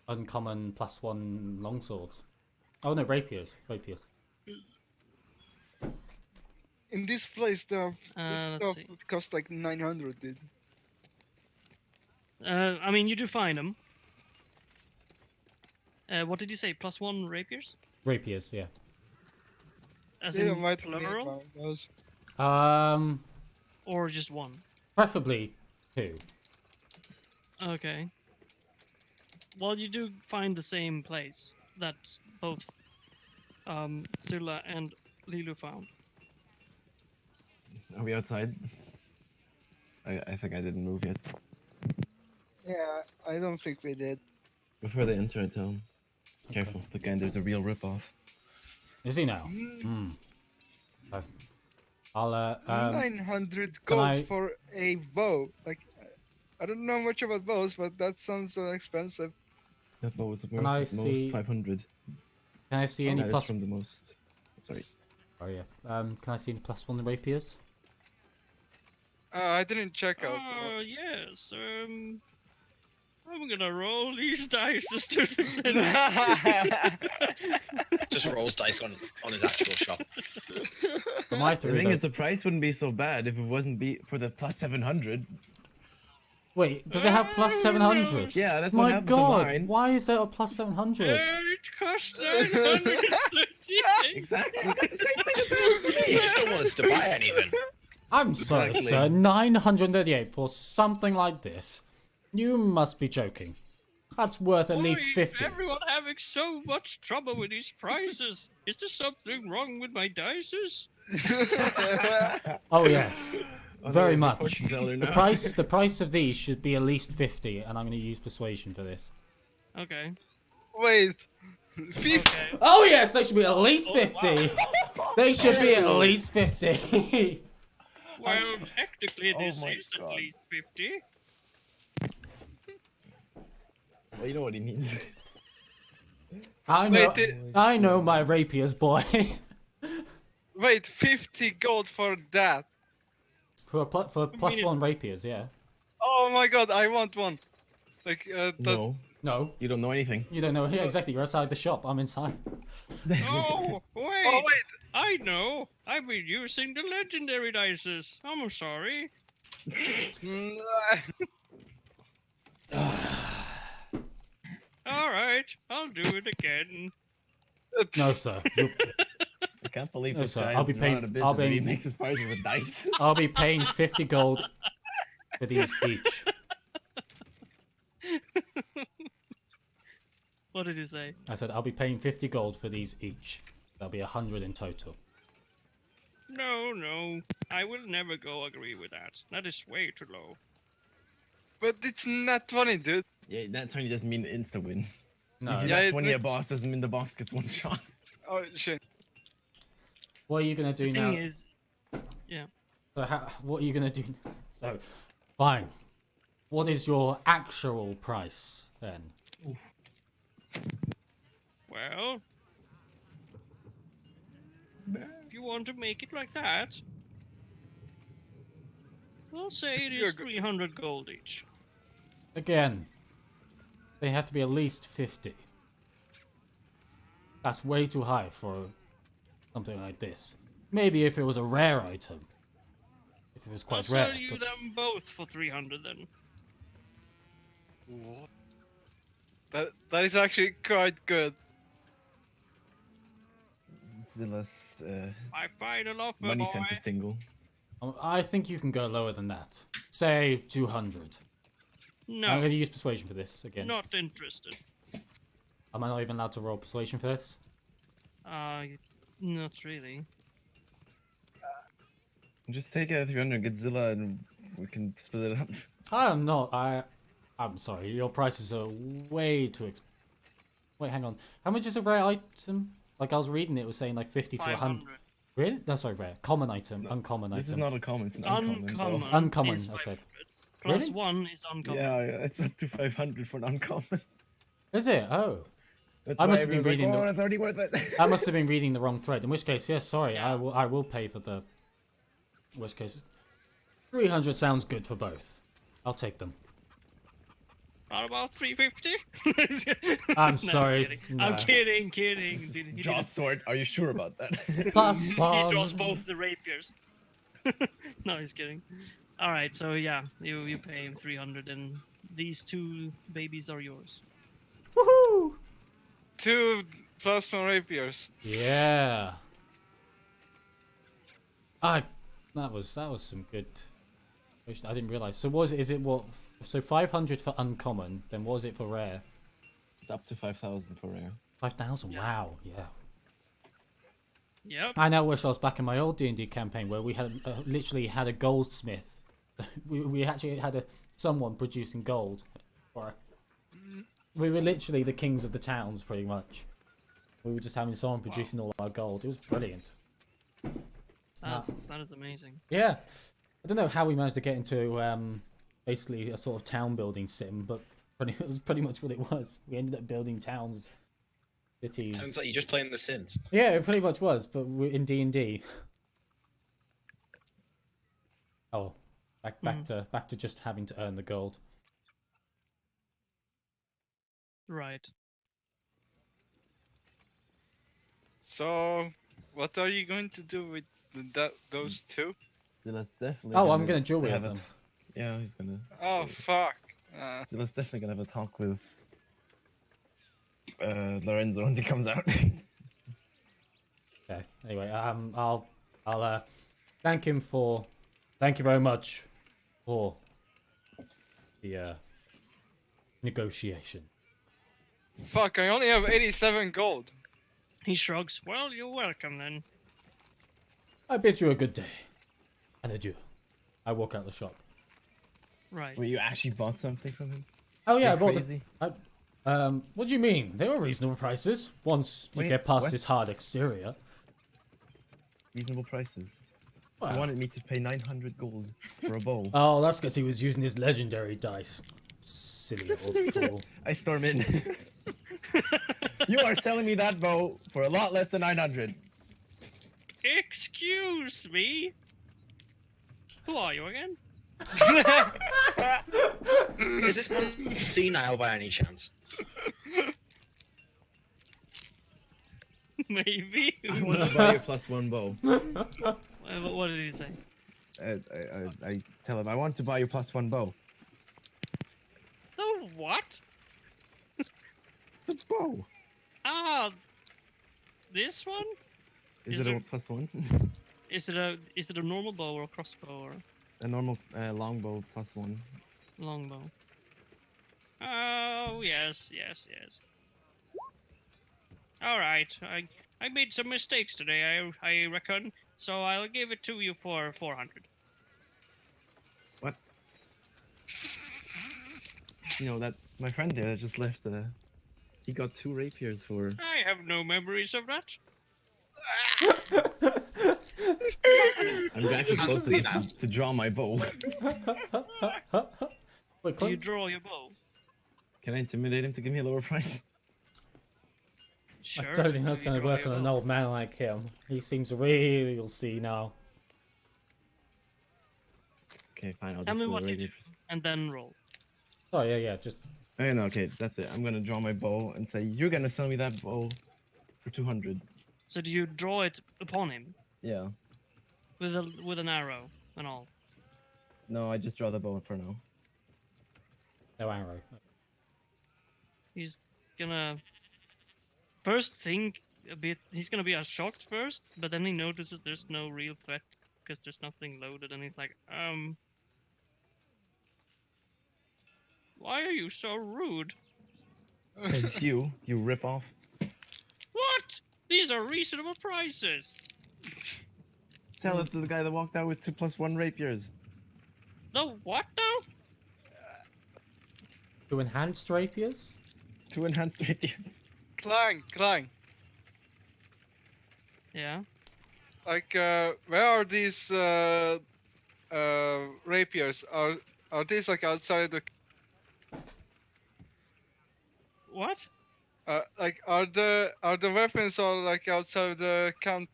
uncommon +1 longswords. Oh no, rapiers. Rapiers. In this place, the Let's stuff see. cost like 900, dude. I mean, you do find them. What did you say? +1 rapiers? Rapiers, yeah. As Yeah, in might be plural, about those. or just one? Preferably 2. Okay. Well, you do find the same place that both Silla and Lilu found. Are we outside? I think I didn't move yet. Yeah, I don't think we did. Before they enter a town. Okay. Careful, again, there's a real ripoff. Is he now? Mm. Okay. I'll 900 can gold I- for a bow. Like, I don't know much about bows, but that sounds expensive. That bow was worth I at most see 500. can I see any That is plus? from the most. Sorry. Oh yeah. Can I see any +1 rapiers? I didn't check out. Yes. I'm gonna roll these dice just to defend. Just rolls dice on his actual shop. I might have to The read thing those. is, the price wouldn't be so bad if it wasn't for the +700. Wait, does it have +700? Yeah, that's what My happened god, to mine. why is there a +700? It costs 938. Exactly. You got the same thing as that. You just don't want us to buy anything. I'm sorry, Exactly. sir. 938 for something like this? You must be joking. That's worth at least Why 50. is everyone having so much trouble with these prices? Is there something wrong with my dices? Oh yes, Oh, no, very it's a much. fortune teller The now. price of these should be at least 50, and I'm going to use persuasion for this. Okay. Wait, 50. Okay. Oh yes, they should be at least 50. wow. They should be at least 50. Well, technically, Oh this my is God. at least 50. Well, you know what he means. I know. Wait, it- I know my rapiers, boy. Wait, 50 gold for that. for plus mean- 1 rapiers, yeah. Oh my god, I want one. Like, No, No, you don't know anything. you don't know. Yeah, exactly. You're outside the shop. I'm inside. Oh, wait. Oh wait, I know. I've been using the legendary dices. I'm sorry. Mm, All right, I'll do it again. No, sir. I can't believe No, this sir, guy I'll be is paying- out of I'll business. He be- makes his prices with dice. I'll be paying 50 gold for these each. What did you say? I said I'll be paying 50 gold for these each. That'll be 100 in total. No, I will never go agree with that. That is way too low. but it's not 20, dude. Yeah, that 20 doesn't mean insta win. No. If you Yeah, got it 20 ma- a boss doesn't mean the boss gets one shot. Oh shit. What are you gonna do The now? thing is, So what are you gonna do? So, fine. What is your actual price then? well, if you want to make it like that, we'll say it You're is go- 300 gold each. Again, they have to be at least 50. That's way too high for something like this. Maybe if it was a rare item. If it was I'll quite sell rare. you but- them both for 300 then. What? That is actually quite good. Zilla's My final offer, money boy. senses tingle. I think you can go lower than that. Say 200. I'm No, going to use persuasion for this again. not interested. Am I not even allowed to roll persuasion for this? Not really. Just take it at 300, get Zilla, and we can split it up. I am not. I'm sorry. Your prices are way too. Wait, hang on. How much is a rare item? Like I was reading, it was saying like 50 to 100. 500. Really? No, sorry, rare. Common item. Uncommon This is item. not a common, it's an uncommon. Uncommon. Uncommon, is I said. 500. Plus Really? 1 is uncommon. Yeah, it's up to 500 for an uncommon. Is it? Oh. That's I why must have been everyone's reading like, the- oh, that's already worth it. I must have been reading the wrong thread. In which case, yes, sorry. Yeah. I will pay for the In which case, 300 sounds good for both. I'll take them. How about 350? I'm No, sorry. I'm No. kidding. Kidding. He Draw didn't- sword. Are you sure about that? Plus He draws one. both the rapiers. No, he's kidding. All right, so yeah, you pay him 300, and these 2 babies are yours. Woohoo! 2 plus 1 rapiers. Yeah. That was some good. I didn't realize. So is it what? So 500 for uncommon. Then what was it for rare? It's up to 5,000 for rare. 5,000. Yeah. Wow. Yeah. Yep. I now wish I was back in my old D&D campaign where we had literally had a goldsmith. we actually had someone producing gold. We were literally the kings of the towns, pretty much. We were just having someone producing all our gold. It was brilliant. That is amazing. Yeah. I don't know how we managed to get into basically a sort of town building sim, but it was pretty much what it was. We ended up building towns, cities. Sounds like you're just playing The Sims. Yeah, it pretty much was, but we're in D&D. Oh, back to just having to earn the gold. Right. So, what are you going to do with those 2? Zilla's definitely. Oh, I'm gonna duel with have a them. Yeah, he's gonna. Oh fuck. Zilla's definitely gonna have a talk with Lorenzo once he comes out. Okay. Anyway, I'll thank him for. Thank you very much for the negotiation. Fuck, I only have 87 gold. He shrugs. Well, you're welcome then. I bid you a good day, and adieu. I walk out the shop. Right. Wait, you actually bought something from him? Oh yeah, You're I bought crazy. what do you mean? They were reasonable prices once you Wait, get past what? this hard exterior. Reasonable prices. Wow. He wanted me to pay 900 gold for a bow. Oh, that's because he was using his legendary dice. Silly old fool. I storm in. You are selling me that bow for a lot less than 900. Excuse me. Who are you again? Is this one senile by any chance? Maybe. I want to buy you +1 bow. What did he say? I tell him I want to buy you +1 bow. The what? The bow. Ah, this one? Is Is it there- a +1? Is it a normal bow or a crossbow or A normal longbow +1. longbow? Oh yes. All right, I made some mistakes today. I reckon. So I'll give it to you for 400. What? You know that my friend there that just left. He got 2 rapiers for. I have no memories of that. I'm actually supposed Honestly, now. to draw my bow. Wait, Do you can't, draw your bow? Can I intimidate him to give me a lower price? Sure. I don't think that's you going to draw work your on an bow. old man like him. He seems really, you'll see now. Okay, fine. I'll Tell just me do what a you regular. do. And then roll. Oh yeah, just Oh, no, okay, that's it. I'm gonna draw my bow and say you're gonna sell me that bow for 200. So do you draw it upon him Yeah. with an arrow and all? No, I just draw the bow for now. no arrow. He's gonna first think a bit. He's gonna be shocked first, but then he notices there's no real threat because there's nothing loaded, and he's like, why are you so rude? Says you rip off. What? These are reasonable prices. Tell it to the guy that walked out with 2 +1 rapiers. The what now? 2 enhanced rapiers? 2 enhanced rapiers. Clang. Yeah. Like, where are these rapiers? Are these like outside the? What? Like, are the weapons all like outside the count?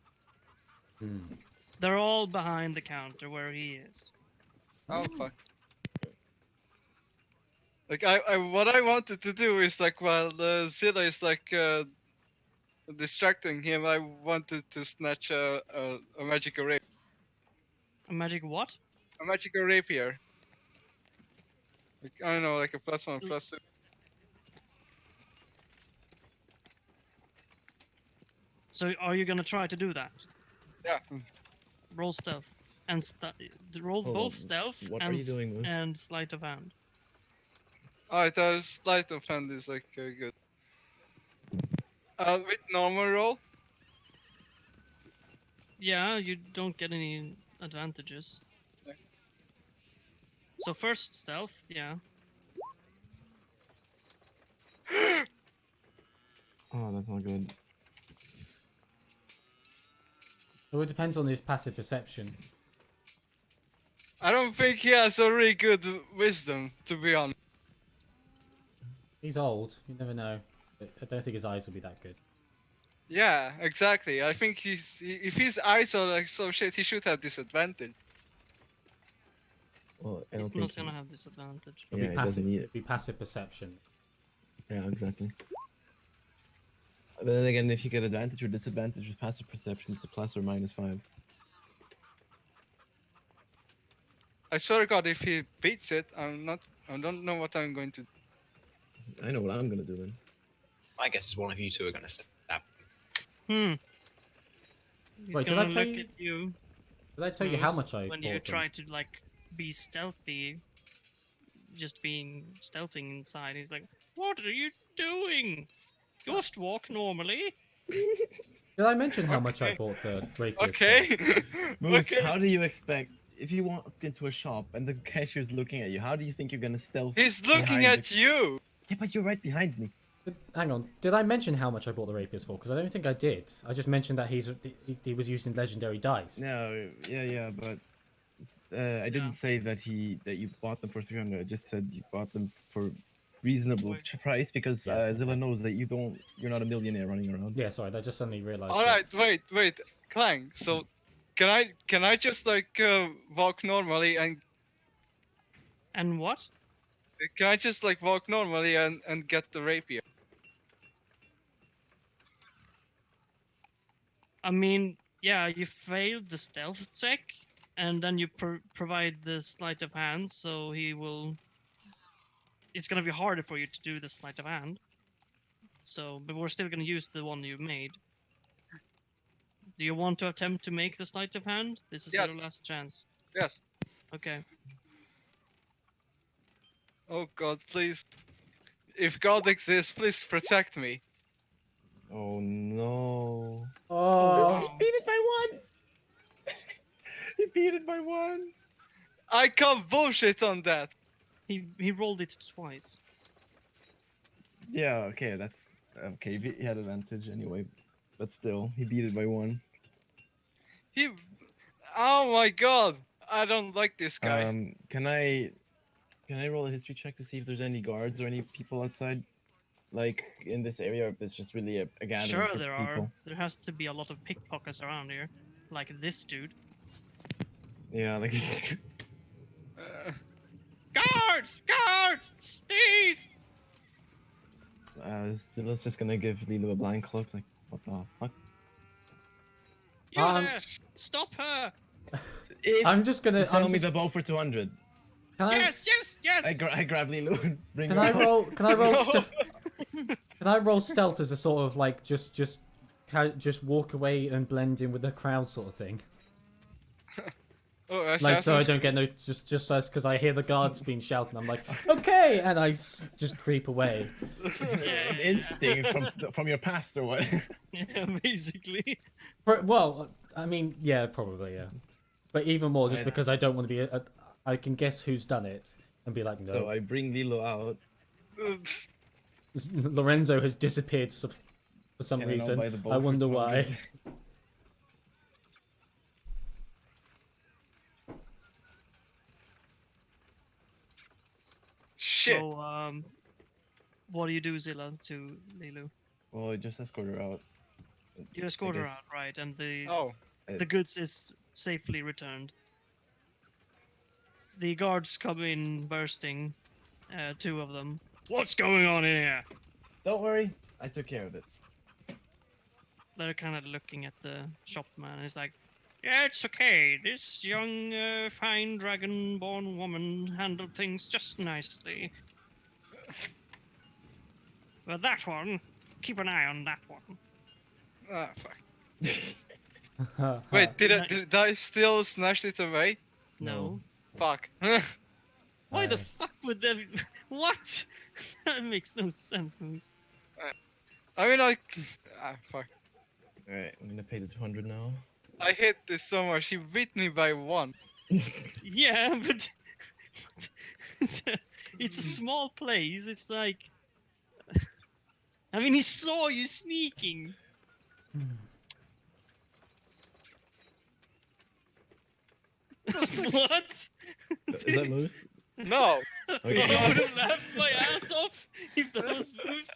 They're all behind the counter where he is. Oh fuck. Like what I wanted to do is like while Zilla is like distracting him, I wanted to snatch a magical rapier. A magic what? A magical rapier. Like, I don't know, like a +1, +2. So are you gonna try to do that? Yeah. Roll stealth and roll Hold both on, stealth what are and you doing, Moose? and sleight of hand. Alright, sleight of hand is like good. With normal roll. Yeah, you don't get any advantages. Okay. So first stealth, yeah. Oh, that's not good. So it depends on his passive perception. I don't think he has a really good wisdom, to be honest. He's old. You never know. I don't think his eyes will be that good. Yeah, exactly. I think if his eyes are like so shit, he should have disadvantage. Well, I He's don't think not gonna have disadvantage. It'll Yeah, be it passive. doesn't need it. Be passive perception. Yeah, exactly. But then again, if you get advantage or disadvantage with passive perception, it's a +or -5. I swear to God, if he beats it, I don't know what I'm going to do. I know what I'm gonna do then. My guess is one of you two are going to stab. Hmm. He's Wait, did gonna I tell look you? at you Did I tell you how Moose, much I when bought you them? try to like be stealthy, just being stealthing inside. He's like, "What are you doing? Just walk normally." Did I mention how much I Okay. bought the rapiers Okay. Moose, Okay. how do you expect if you walk into a shop and the cashier's looking at you? How do you think you're gonna stealth? He's looking behind at the- you. Yeah, but you're right behind me. Hang on. Did I mention how much I bought the rapiers for? Because I don't think I did. I just mentioned that he was using legendary dice. No, yeah, but I didn't say that you bought them for 300. I just said you bought them for reasonable price because Yeah, Zilla okay. knows that you're not a millionaire running around. Yeah, sorry. I just suddenly realised. All right, wait, Clang. So, can I just like walk normally And what? can I just like walk normally and get the rapier? I mean, yeah, you failed the stealth check, and then you provide the sleight of hand, so he will. It's gonna be harder for you to do the sleight of hand. So, but we're still gonna use the one you made. Do you want to attempt to make the sleight of hand? This is Yes. your last chance. Yes. Okay. Oh God, please. If God exists, please protect me. Oh no! Oh, Wow. Beat it by one. He beat it by one. I can't bullshit on that. He rolled it twice. Yeah, okay, that's okay. He had advantage anyway, but still, he beat it by one. He. Oh my God, I don't like this guy. Can I roll a history check to see if there's any guards or any people outside, like in this area, or if it's just really a gathering Sure, for there people? are. There has to be a lot of pickpockets around here, like this dude. Yeah, like Uh, Guards! Guards! Steve! Zilla's just gonna give Lilo a blind look, like what the fuck? You Um, there! Stop her! If I'm just gonna. you sell I'm me just, the bow for 200, can I, Yes, yes, yes! I grab Lilo and bring can her I out. roll? Can I roll? No. Can I roll stealth as a sort of like just walk away and blend in with the crowd sort of thing? oh, Like so I Assassin's don't get no just as because I hear the guards being shouted. I'm like, okay, and I just creep away. An instinct from your past or what? Yeah, basically. Well, I mean, yeah, probably, yeah. But even more, just I- because I don't want to be. I can guess who's done it and be like, no. So I bring Lilo out. Lorenzo has disappeared for some Can I not reason. buy the bow I for wonder 200? why. Shit. So, what do you do, Zilla, to Lilu? Well, I just escort her out. You escort her guess- out, right? And the Oh, the goods is safely returned. The guards come in bursting, 2 of them. What's going on in here? Don't worry, I took care of it. They're kind of looking at the shopman, and he's like, yeah, it's okay. This young, fine dragon-born woman handled things just nicely. But that one, keep an eye on that one. Ah, fuck. Wait, did I still snatch it away? No. Fuck. Why the fuck would that? What? That makes no sense, Moose. I mean, fuck. Alright, I'm gonna pay the 200 now. I hate this so much. He beat me by 1. Yeah, but it's a small place. It's like, I mean, he saw you sneaking. What? Is that Moose? No. Okay. I would have laughed my ass off if that was Moose.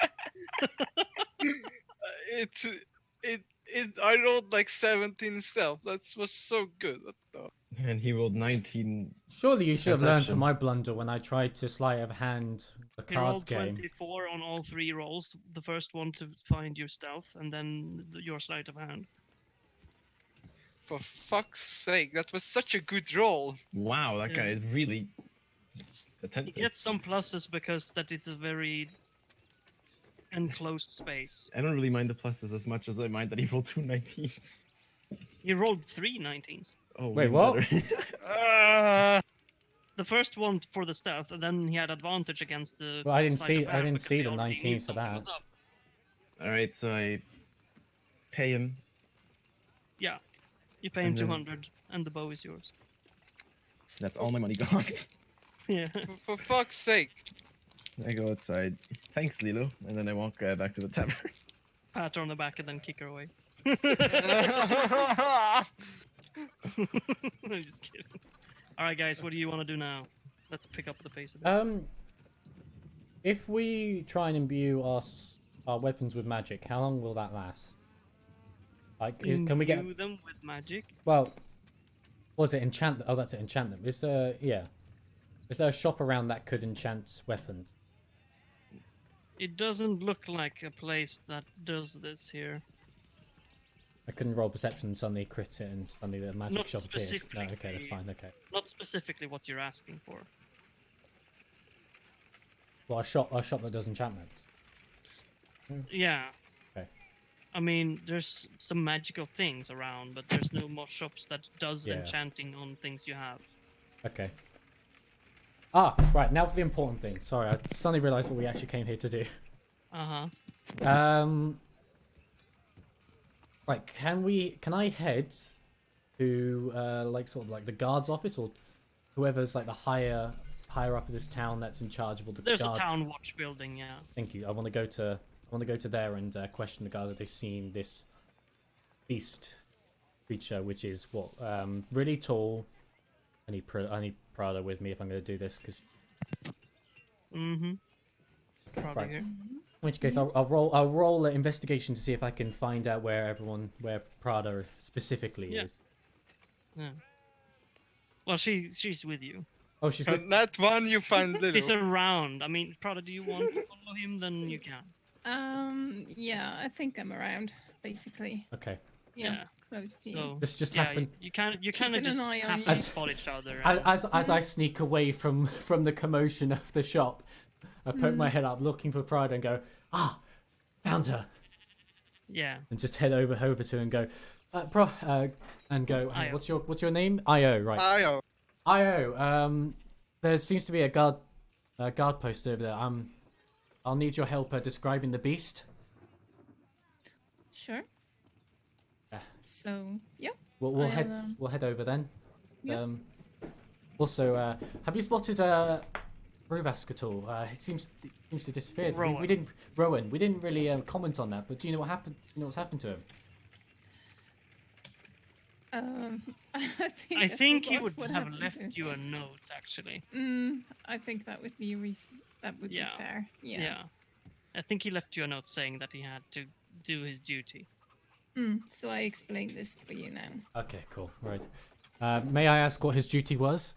I rolled like 17 stealth. That was so good. What the- And he rolled 19. Surely you should have learned from Perception. my blunder when I tried to sleight of hand the He cards rolled game. 24 on all 3 rolls. The first one to find your stealth, and then your sleight of hand. For fuck's sake, that was such a good roll. Wow, that guy Yeah. is really He attentive. gets some pluses because that it's a very enclosed space. I don't really mind the pluses as much as I mind that he rolled 2 19s. He rolled 3 19s. Oh, Wait, way what? better. The first one for the stealth, and then he had advantage against the. Well, I didn't sleight see. of I hand didn't because see he the already 19 knew for something that. was up. Alright, so I pay him. Yeah, you pay him And then- 200, and the bow is yours. That's all my money gone. Yeah. For fuck's sake. I go outside. Thanks, Lilo. And then I walk back to the tavern. Pat her on the back and then kick her away. I'm just kidding. Alright, guys, what do you want to do now? Let's pick up the pace a bit. If we try and imbue our weapons with magic, how long will that last? Like, can we get? Imbue them with magic? Well, was it enchant? Oh, that's it. Enchant them. Is there? Yeah. Is there a shop around that could enchant weapons? It doesn't look like a place that does this here. I couldn't roll perception and suddenly crit it and suddenly the magic Not shop appears. No, okay, that's specifically. fine. Okay. Not specifically what you're asking for. Well, a shop that does enchantments. Yeah. Okay. I mean, there's some magical things around, but there's no more shops that does Yeah. enchanting on things you have. Okay. Ah, right. Now for the important thing. Sorry, I suddenly realised what we actually came here to do. Uh-huh. Right, can I head to like sort of like the guard's office or whoever's like the higher up of this town that's in charge of all the There's guard. a town watch building, yeah. Thank you. I want to go to there and question the guard that they've seen this beast creature, which is what really tall. I need Prada with me if I'm going to do this because. Mm-hmm. Probably right. here. In which case, I'll roll an investigation to see if I can find out where Prada specifically Yeah. is. Yeah. Well, she's with you. Oh, she's with... And that one you find She's little. around. I mean, Prada, do you want to follow him? Then you can. Yeah, I think I'm around, basically. Okay. Yeah, close to you. So This just yeah, happened you kind of Keeping just an eye on happen you. to As- spot each other. and- as I sneak away from the commotion of the shop. I poke my head up, looking for Prada, and go, found her, Yeah. and just head over to her and go, and go. Io. What's your name? Io, right? Io. Io. There seems to be a guard post over there. I'll need your help describing the beast. Sure. Yeah. So, yeah. We'll I'll, head over then. yeah. Also, have you spotted Ruvask at all? It seems to disappear. Rowan. We didn't Rowan. We didn't really comment on that. But do you know what happened? Do you know what's happened to him? I think he forgot would what have happened left to him. you a note, actually. I think that would be be Yeah. fair. Yeah. I think he left you a note saying that he had to do his duty. So I explained this for you now. Okay, cool. Right. May I ask what his duty was?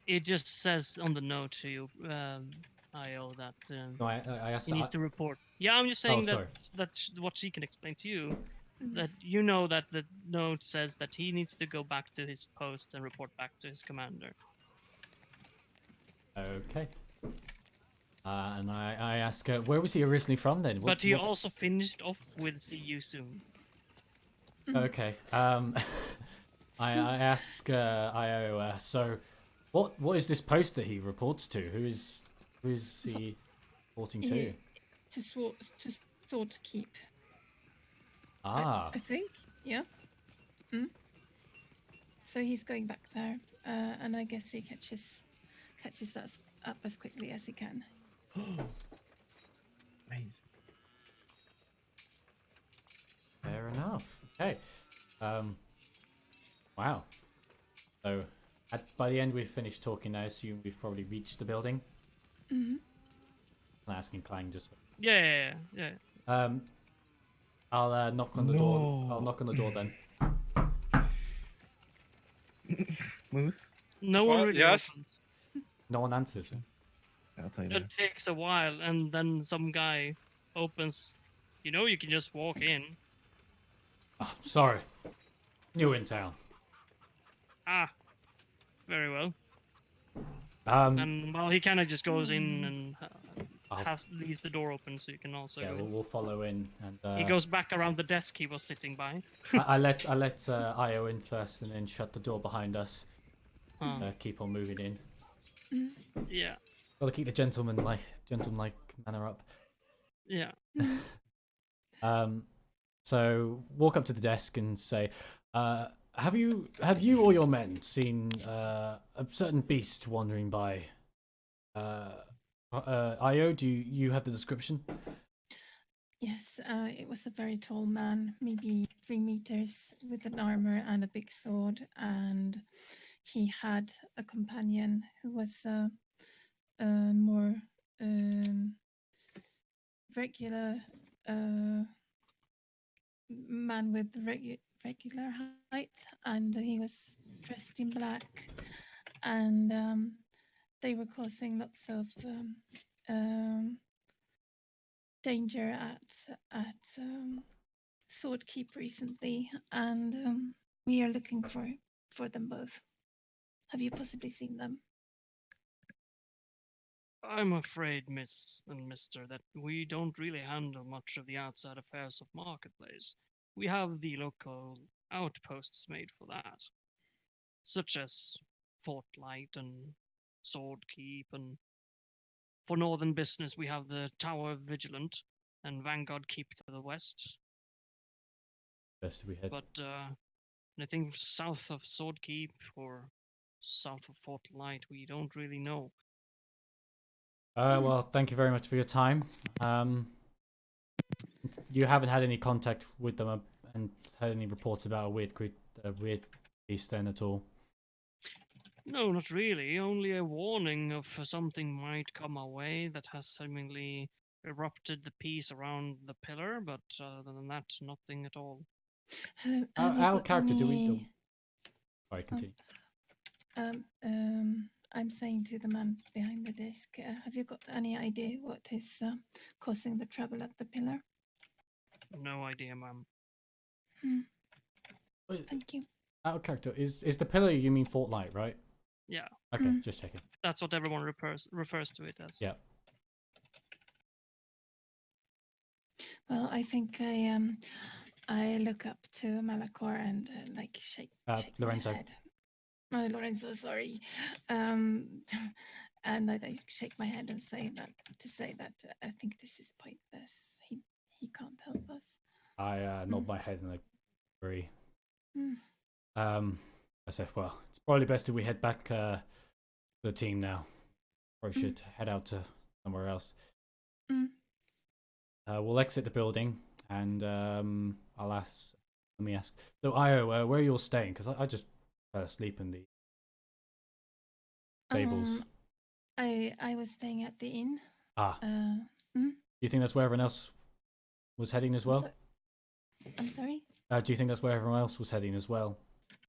It just says on the note to you, IO, that No, I asked. he needs to report. Yeah, I'm just Oh, saying sorry. that's what she can explain to you. That you know that the note says that he needs to go back to his post and report back to his commander. Okay. And I ask, where was he originally from then? But he also finished off with "see you soon." Okay. I ask IO. So, what is this post that he reports to? Who is he reporting to? To sword keep. Ah. I think. Yeah. So he's going back there, and I guess he catches us up as quickly as he can. Amazing. Fair enough. Okay. Wow. So, by the end we've finished talking. I assume we've probably reached the building. I'm asking Clang just. Yeah. I'll knock on the door. I'll knock on the door then. Moose, No one Well, really yes. opens. No one answers. I'll tell you that. It takes a while, and then some guy opens. You know, you can just walk in. Oh, sorry. New in town. Ah, very well. Um. And well, he kind of just goes in and I'll- leaves the door open, so you can also Yeah, go in. we'll follow in, and He goes back around the desk he was sitting by. I let Io in first, and then shut the door behind us. Huh. Keep on moving in. Yeah, Gotta keep the gentlemanlike manner up. yeah. So walk up to the desk and say, have you or your men seen a certain beast wandering by? Io, do you have the description? Yes, it was a very tall man, maybe 3 meters, with an armor and a big sword, and he had a companion who was a more regular man with regular height, and he was dressed in black, and they were causing lots of danger at Sword Keep recently, and we are looking for them both. Have you possibly seen them? I'm afraid, Miss and Mister, that we don't really handle much of the outside affairs of Marketplace. We have the local outposts made for that, such as Fort Light and Sword Keep, and for northern business we have the Tower Vigilant and Vanguard Keep to the west. Best we head. But anything south of Sword Keep or south of Fort Light, we don't really know. Well, thank you very much for your time. You haven't had any contact with them and had any reports about a weird beast then at all? No, not really. Only a warning of something might come our way that has seemingly erupted the peace around the pillar, but other than that, nothing at all. Have you Our got character, do we? any- Sorry, continue. I'm saying to the man behind the desk, have you got any idea what is causing the trouble at the pillar? No idea, ma'am. Wait, Thank you. our character is the pillar. You mean Fort Light, right? Yeah, Okay, just checking. that's what everyone refers to it as. Yeah. Well, I think I look up to Malachor and like shake Lorenzo. my head. Lorenzo, sorry. And I shake my head and say that I think this is pointless. He can't help us. I nod my head and I agree. Mm. I said, well, it's probably best if we head back to the team now. Probably should head out to somewhere else. We'll exit the building and let me ask. So, Io, where are you all staying? Because I just sleep in the stables. I was staying at the inn. Ah. Mm? Do you think that's where everyone else was heading as well? I'm sorry. Do you think that's where everyone else was heading as well?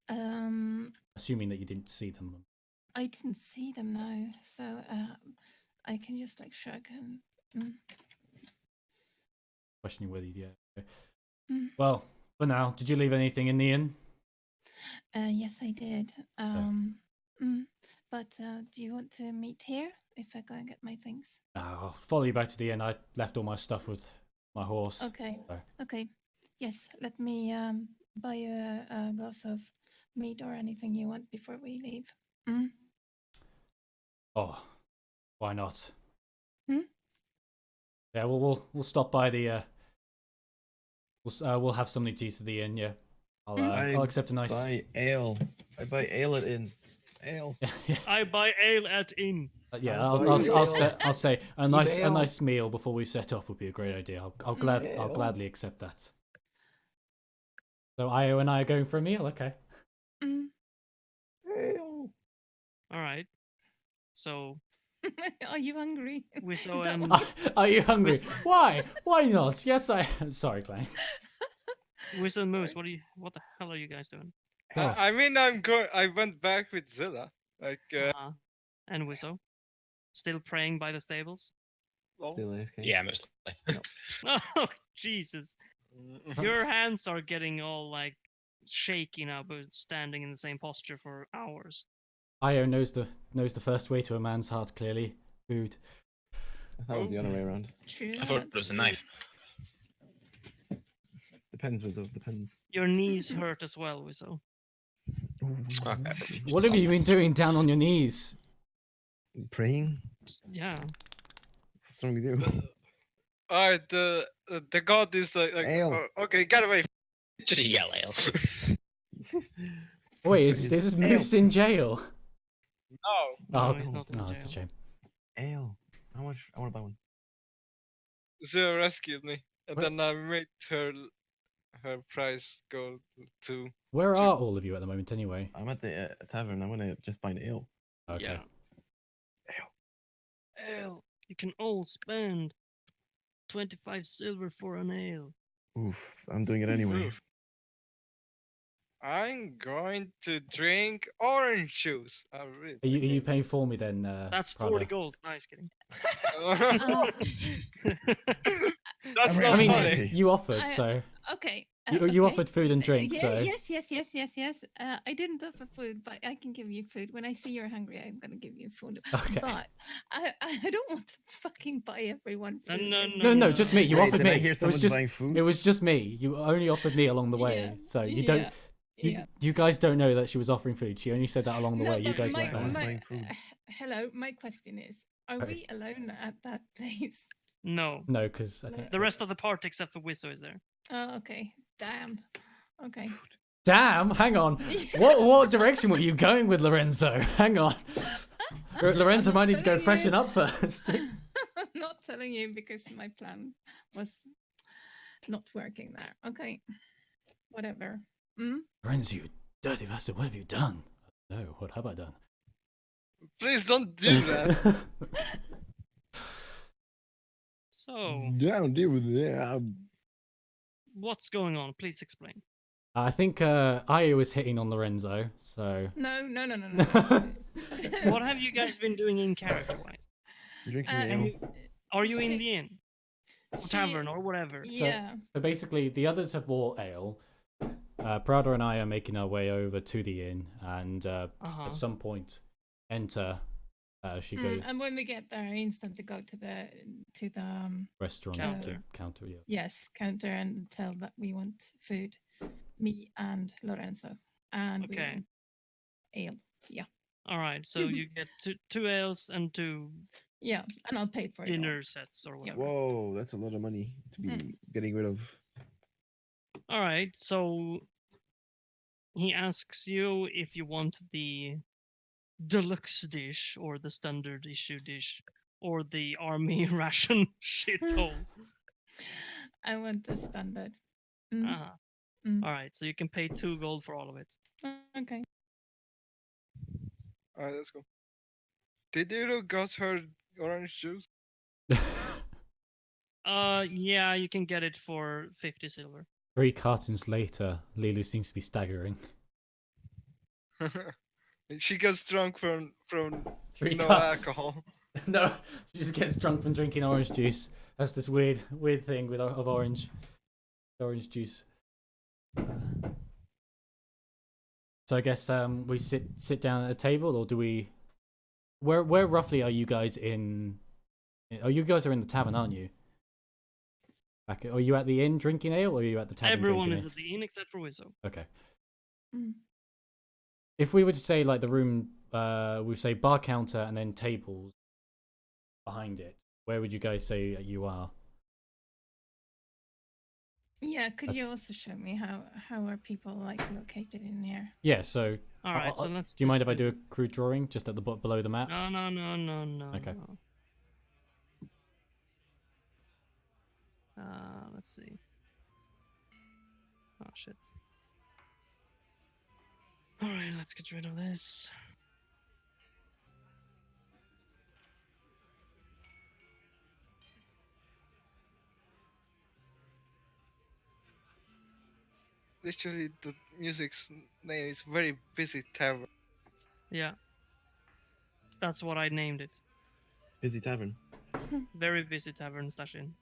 Um, Assuming that you didn't see them. I didn't see them now, so I can just like shrug and. Questioning whether you. Yeah. Mm. Well, for now, did you leave anything in the inn? Yes, I did. But do you want to meet here if I go and get my things? I'll follow you back to the inn. I left all my stuff with my horse. Okay. So. Okay. Yes, let me buy you a glass of meat or anything you want before we leave. Oh, why not? Hmm? Yeah, well, we'll stop by the. We'll have something to eat at the inn. Yeah, I'll accept a nice. Buy ale. I buy ale at inn. Ale. Yeah. I buy ale at inn. Yeah, I'll buy I'll say a ale. nice meal before we set off would be a great idea. I'll gladly accept that. So Io and I are going for a meal, okay? Ale. All right. So Are you hungry? Wiso Is that and what Are you hungry? Why? Why not? Yes, I am. Sorry, Clang. Wiso and Moose, what the hell are you guys doing? Oh. I mean, I went back with Zilla. Like, And Wiso? Still praying by the stables? lol. Still AFK. Yeah, mostly. Oh, Jesus. Your hands are getting all like shaky now, but standing in the same posture for hours. Io knows the first way to a man's heart clearly. Food. I thought it was the other way around. True. I thought it was a knife. Depends, Wizzo. Depends. Your knees hurt as well, Wiso. Okay. What have you been doing down on your knees? Praying? Yeah. What's wrong with you? Alright, the god is like Ale. okay, get away. Just yell ale. Wait, is this Moose in jail? No, Oh, he's not in oh, that's a jail. shame. Ale. How much? I want to buy one. Zilla rescued me, and What? then I made her price go to. Where are all of you at the moment, anyway? I'm at the tavern. I want to just buy an ale. Okay. Yeah. Ale. You can all spend 25 silver for an ale. Oof. I'm doing it anyway. Oof. I'm going to drink orange juice. I really Are you paying for me then? That's Prada? 40 gold. Nice, kidding. That's I not I mean, funny. you offered, I- so Okay. you okay. offered food and drink, Yeah, so yes. I didn't offer food, but I can give you food. When I see you're hungry, I'm gonna give you food. Okay. But I don't want to fucking buy everyone food. No, just me. You Wait, offered did I me. hear It was someone just buying food? it was just me. You only offered me along the way, so you don't. You guys don't know that she was offering food. She only said that along the way. You but guys my- weren't Someone's there. buying food. Hello, my question is: are Okay. we alone at that place? No. No, because I think The rest of the party except for Wiso is there. Oh, okay. Damn. Okay. Damn, hang on. What direction were you going with Lorenzo? Hang on. Lorenzo I'm might not need to go telling freshen you. up first. I'm not telling you because my plan was not working there. Okay. Whatever. Lorenzo, you dirty bastard, what have you done? No, what have I done? Please don't do that. So, Don't deal with it. what's going on? Please explain. I think Io was hitting on Lorenzo, so No. What have you guys been doing in character-wise? Drinking Uh, ale. Are you in She- the inn? Or she- tavern or whatever? Yeah. So basically, the others have bought ale. Prada and I are making our way over to the inn, and Uh-huh. at some point, enter. She goes And when we get there, I instantly go to the restaurant Counter. counter. Yeah. yes counter and tell that we want food. Me and Lorenzo, and we Okay. want ale. Yeah. All right, so you get two ales and two Yeah, and I'll pay for it. all. dinner sets or whatever. Whoa, that's a lot of money to be getting rid of. All right, so he asks you if you want the deluxe dish or the standard issue dish or the army ration shithole. I want the standard. Mm, Uh-huh. mm. All right, so you can pay 2 gold for all of it. Okay. Alright, let's go. Did you got her orange juice? Yeah, you can get it for 50 silver. 3 cartons later, Lilu seems to be staggering. She gets drunk from 3 no car- alcohol. No, she just gets drunk from drinking orange juice. That's this weird thing of orange juice. So I guess we sit down at a table, or do we? Where roughly are you guys in? Oh, you guys are in the tavern, aren't you? Are you at the inn drinking ale, or are you at the tavern Everyone drinking is ale? at the inn except for Wizzo. Okay. Mm. If we were to say like the room, we say bar counter and then tables behind it, where would you guys say you are? Yeah, could That's- you also show me how are people like located in here? Yeah. So, All right, so let's. do you mind just if I do a this. crude drawing just at the below the map? No. Okay. No. Let's see. Oh shit. All right, let's get rid of this. Literally, the music's name is Very Busy Tavern. Yeah. That's what I named it. Busy tavern. Very busy tavern slash inn.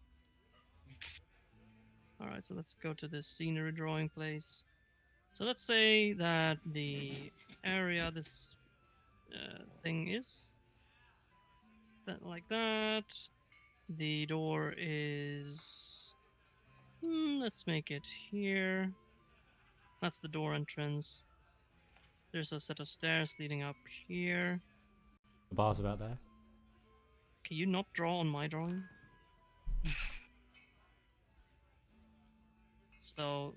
Alright, so let's go to this scenery drawing place. So let's say that the area this thing is that like that. The door is let's make it here. That's the door entrance. There's a set of stairs leading up here. The bar's about there. Can you not draw on my drawing? So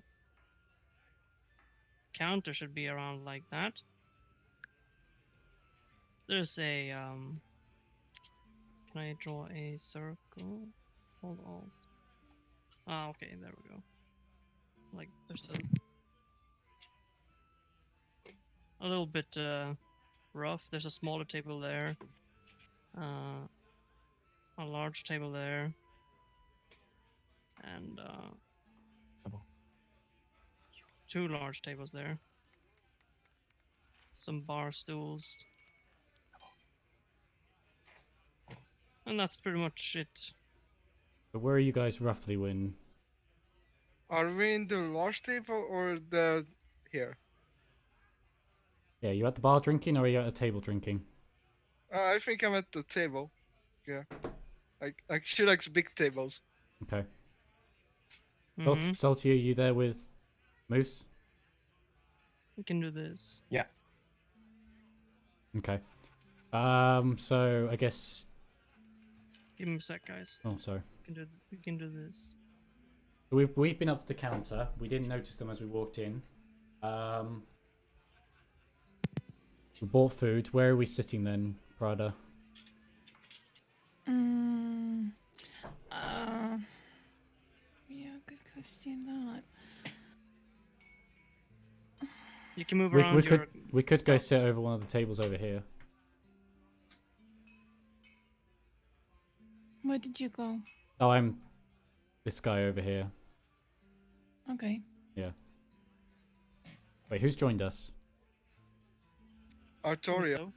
counter should be around like that. There's a can I draw a circle? Hold on. Ah, okay, there we go. Like there's a little bit rough. There's a smaller table there. A large table there. And 2 large tables there. Some bar stools. And that's pretty much it. But where are you guys roughly when? Are we in the large table or the here? Yeah, you at the bar drinking, or are you at a table drinking? I think I'm at the table. Yeah, like she likes big tables. Okay. Mhm. Salty, are you there with Moose? We can do this. Yeah. Okay. So I guess. Give me a sec, guys. Oh, sorry. We can do this. We've been up to the counter. We didn't notice them as we walked in. We bought food. Where are we sitting then, Prada? Yeah, good question. That. You can move around. We could go stuff. sit over one of the tables over here. Where did you go? Oh, I'm this guy over here. Okay. Yeah. Wait, who's joined us? Artoria. So,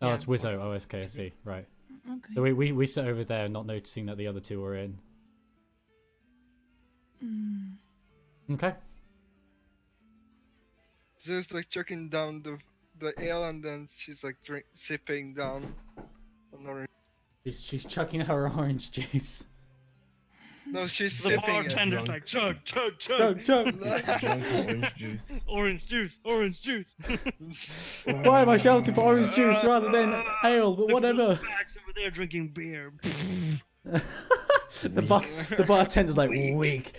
Oh, Yeah. it's Wizzo. Oh, okay, I see. Right. Okay. So we sit over there, not noticing that the other two were in. Okay. Zeus like chucking down the ale and then she's like sipping down an orange. She's chucking her orange juice. No, she's the sipping it. bartender's drunk. like chug. Chug, chug. Drunk orange juice. Orange juice. Why am I shouting for orange juice rather than ale? But Look at those whatever. bags over there drinking beer. The bartender's like, weak.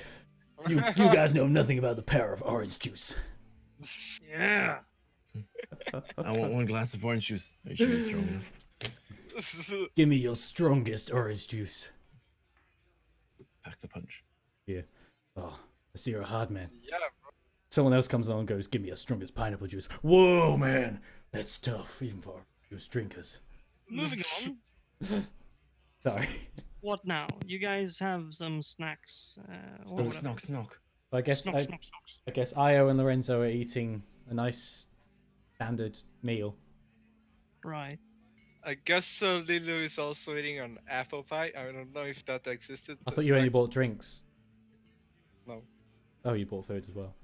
You guys know nothing about the power of orange juice. Yeah. I want 1 glass of orange juice. Are you sure it's strong enough? Give me your strongest orange juice. Packs a punch. Yeah. Oh, I see you're a hard man. Yeah, Someone else comes along and goes, give me your strongest pineapple juice. Whoa, man. That's tough, even for juice drinkers. Moving on. Sorry. What now? You guys have some snacks. Or Snog, whatever. snog. So I guess Snox, snox, snox. I guess Io and Lorenzo are eating a nice standard meal. Right. I guess Lilu is also eating an apple pie. I don't know if that existed. I thought you only like- bought drinks. No. Oh, you bought food as well.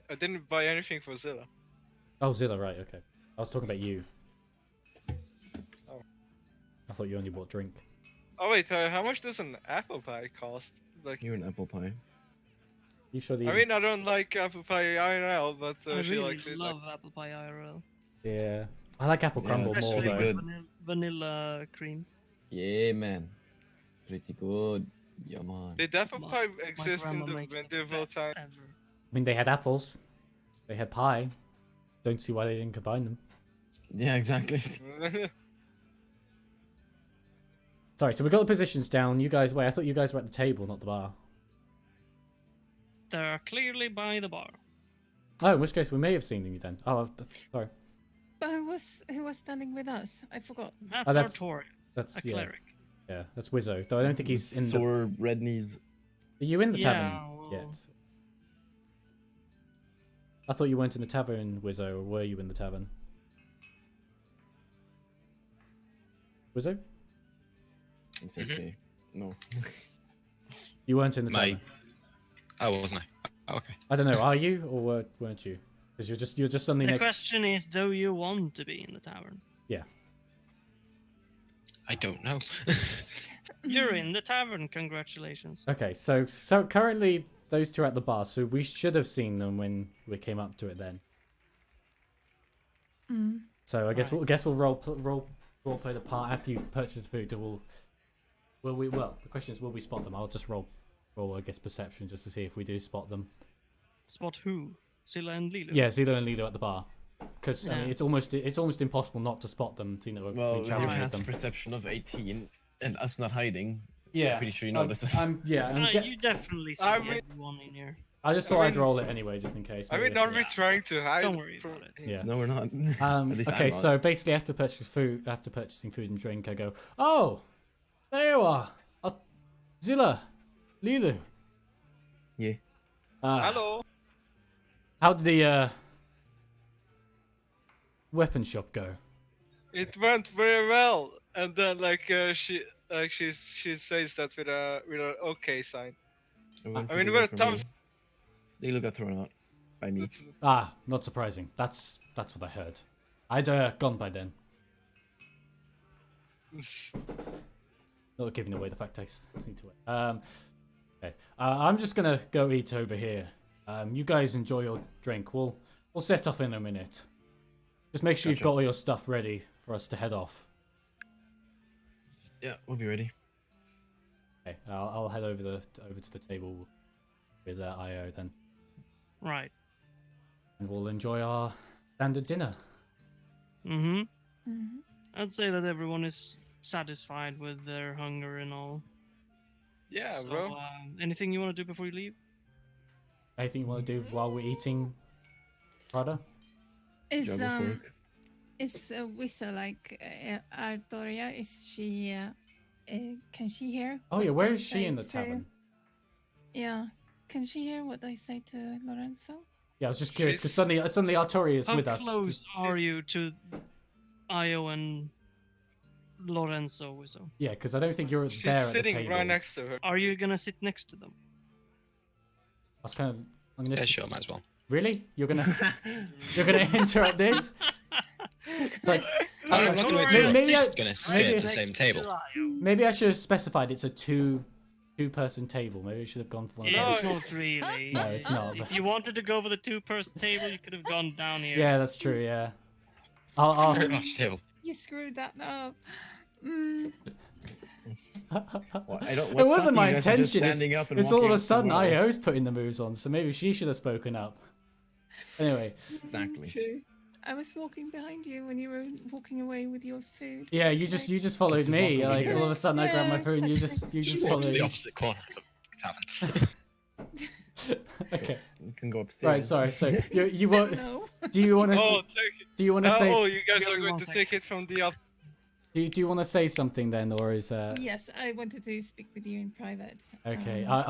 I didn't buy anything for Zilla. Oh, Zilla, right? Okay. I was talking about you. Oh. I thought you only bought drink. Oh wait, how much does an apple pie cost? Like, You're an apple pie. You sure the I mean, I don't like apple pie IRL, but I she really likes it. love apple pie IRL. Yeah, I like apple Yeah, crumble that's more really though. good. Vanilla cream. Yeah, man. Pretty good. Yeah, man. Did apple My- pie My exist in grandma the makes the medieval best time? ever. I mean, they had apples. They had pie. Don't see why they didn't combine them. Yeah, exactly. Sorry, so we got the positions down. You guys, wait, I thought you guys were at the table, not the bar. They're clearly by the bar. Oh, in which case we may have seen you then. Oh, sorry. But who was standing with us? I forgot. That's, Oh, that's- Artorias, That's a yeah, cleric. yeah, that's Wizzo. Though I don't think he's in the. Sore red knees. Are you in the tavern Yeah, well- yet? I thought you weren't in the tavern, Wizzo, or were you in the tavern? Wizzo? It's Mhm. okay. No. You weren't in the My- tavern. Oh, wasn't I? Oh, okay. I don't know. Are you or weren't you? Because you're just suddenly The next. question is, do you want to be in the tavern? I don't know. You're in the tavern. Congratulations. Okay, so currently those two are at the bar, so we should have seen them when we came up to it then. Mm. So I guess Right. we'll role play the part after you've purchased food. Will we? Well, the question is, will we spot them? I'll just roll I guess perception just to see if we do spot them. Spot who? Scylla and Lilo? Yeah, Zito and Lido at the bar. Because I mean, Yeah. it's almost impossible not to spot them. You know, Well, being with your challenged with passive them. perception of 18 and us not hiding, Yeah, pretty sure you notice us. You definitely see I mean- everyone in here. I just I thought I'd mean- roll it anyway, just in case. I maybe mean, I are can- we trying to hide? Don't worry from... about it. Yeah. No, we're not. At least I'm Okay, not. so basically after purchasing food and drink, I go, oh, there you are, Zilla, Lilu. Yeah. Hello. How did the weapon shop go? It went very well, and then she says that with a okay sign. I mean, we're thumbs. They look got thrown out by me. Ah, not surprising. That's what I heard. I'd gone by then. Not giving away the fact I seem to it. Okay. I'm just gonna go eat over here. You guys enjoy your drink. We'll set off in a minute. Just make sure you've Gotcha. got all your stuff ready for us to head off. Yeah, we'll be ready. Okay, I'll head over to the table with Io then, Right. and we'll enjoy our standard dinner. Mm-hmm. Mhm. I'd say that everyone is satisfied with their hunger and all. Yeah, So, bro. anything you want to do before you leave? Anything you want to do while we're eating, Prada? Is Juggle fork. Wissa like Artoria? Is she? Can she hear? Oh what yeah, where I is she say in the to- tavern? Yeah, can she hear what I say to Lorenzo? Yeah, I was just curious because She's- suddenly Artori is How with us. close are you to Io and Lorenzo? Wizzo? Yeah, because I don't think you're She's there at the sitting table. right next to her. Are you gonna sit next to them? I was kind of. I'm gonna Yeah, sure, might as well. Really? You're gonna interrupt this? It's like, I'm not going to Maybe- interrupt. maybe I'm I- just going to sit maybe- at the same table. maybe I should have specified it's a two-person table. Maybe I should have gone for one of It's those. not really. No, it's not, If but- you wanted to go for the two-person table, you could have gone down here. Yeah, that's true. Yeah. I'll Very much table. You screwed that up. Mm. Well, I don't, It what's wasn't stopping my you guys from just intention. standing up and It's all of walking a up sudden somewhere else? IO's putting the moves on, so maybe she should have spoken up. Anyway, Exactly. True. I was walking behind you when you were walking away with your food. yeah, you just followed Just me. walk over Like here. all of a sudden, I grabbed my Yeah, food, and you exactly. just She walks to followed. the opposite corner of the tavern. Okay, You can go upstairs. right. Sorry. So you want? No. Do you want to? Oh, take it. Do you want to say? Oh, you guys Give are me going one to sec. take it from the up. Do Do you want to say something then, or is Yes, I wanted to speak with you in private. okay? I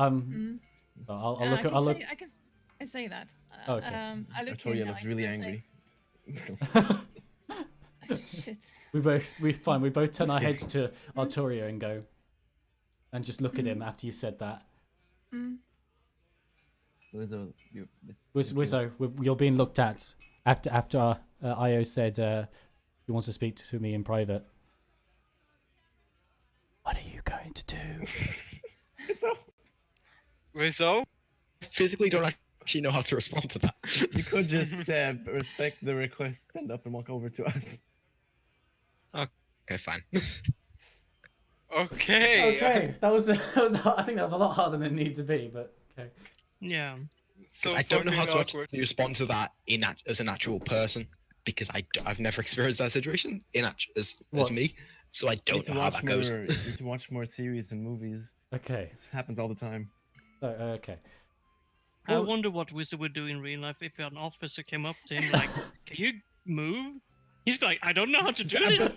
I'll look. I say that. Okay. I look you in Artoria the looks eyes really and I say, angry. Shit. We both turn our heads Scary. to Arturia and go, and just look at him after you said that. Lizzo, Wizzo, you're being looked at after Io said he wants to speak to me in private. What are you going to do? Rizzo? Physically don't actually know how to respond to that. you could just respect the request, stand up and walk over to us. Okay, fine. Okay. Okay, that was I think that was a lot harder than it needed to be, but okay. Yeah. So I don't know how fucking to awkward. actually respond to that as an actual person because I've never experienced that situation as me, so I You need don't to know how watch that goes. more. You need to watch more series and movies. Okay. This happens all the time. So okay. I Well- wonder what Wizard would do in real life if an officer came up to him like, "Can you move?" He's like, "I don't know how to do this."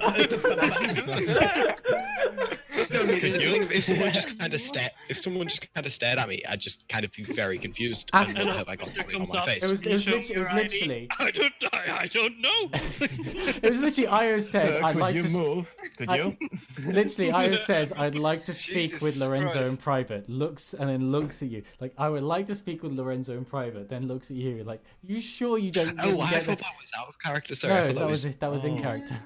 No, I mean, if someone just kind of stared at me, I'd just kind of be very confused and After- have I got something on Comes my up, face. It was "Can you show me literally. your ID?" I don't know. It was literally Io said Sir, I'd could like you to. move? Could I- you? Literally, Io says I'd like to speak Jesus with Lorenzo Christ. in private. Looks and then looks at you like I would like to speak with Lorenzo in private. Then looks at you like, you sure you don't? Oh, didn't I get thought the-" that was out of character. Sorry, I No, thought that was in Oh. character.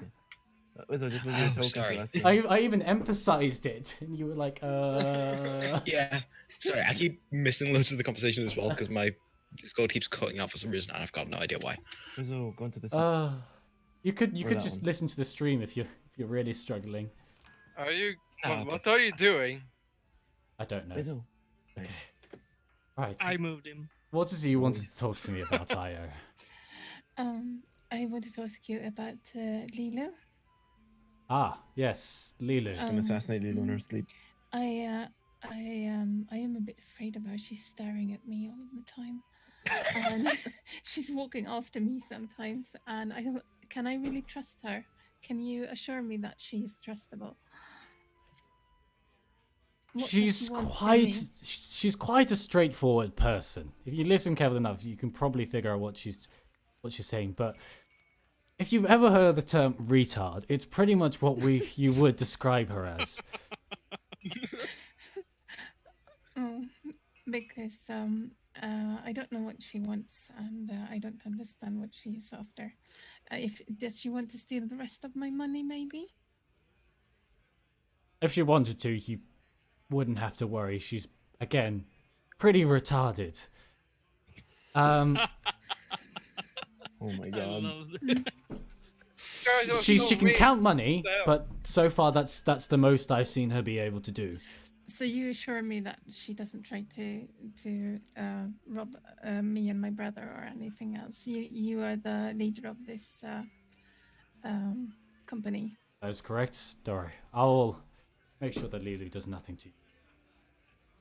Lizzo, just move your Oh, token sorry. to us. Yeah. I even emphasized it, and you were like, Yeah, sorry, I keep missing loads of the conversation as well because my Discord keeps cutting out for some reason, and I've got no idea why. Lizzo, go into this. You could Or that just one. listen to the stream if you're really struggling. Are you? No, What are you doing? I don't know. Lizzo. Nice. Right. I moved him. What is it you wanted Always. to talk to me about, Io? I wanted to ask you about Lilo. Ah, yes, Lilu. Gonna assassinate Lilo in her sleep. I am a bit afraid of her. She's staring at me all the time, and she's walking after me sometimes. And can I really trust her? Can you assure me that she is trustable? What does she She's want from me? quite a straightforward person. If you listen carefully enough, you can probably figure out what she's saying. But if you've ever heard the term retard, it's pretty much what you would describe her as. Oh, because I don't know what she wants, and I don't understand what she's after. Does she want to steal the rest of my money? Maybe. If she wanted to, you wouldn't have to worry. She's again pretty retarded. Oh my I god. love it. Guys are She so can mean. count money, Damn. but so far that's the most I've seen her be able to do. So you assure me that she doesn't try to rob me and my brother or anything else. You are the leader of this company. That is correct, Dory. I'll make sure that Lulu does nothing to you.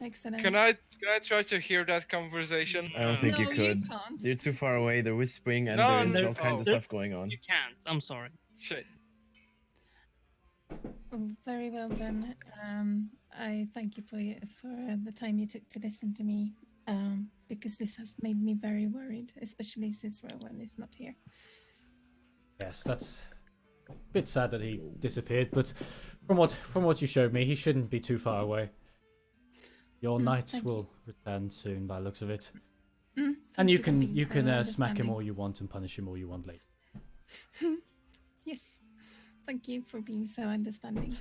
Excellent. Can I try to hear that conversation? I don't think No, you you could. can't. You're too far away. They're whispering, and No, there's no, all kinds of oh. stuff going on. You can't. I'm sorry. Shit. Oh, very well then. I thank you for the time you took to listen to me. Because this has made me very worried, especially since Rowan is not here. Yes, that's a bit sad that he disappeared, but from what you showed me, he shouldn't be too far away. Your knight thank will return soon, by the looks of it. Thank And you for can being so smack him understanding. all you want and punish him all you want later. Yes. Thank you for being so understanding.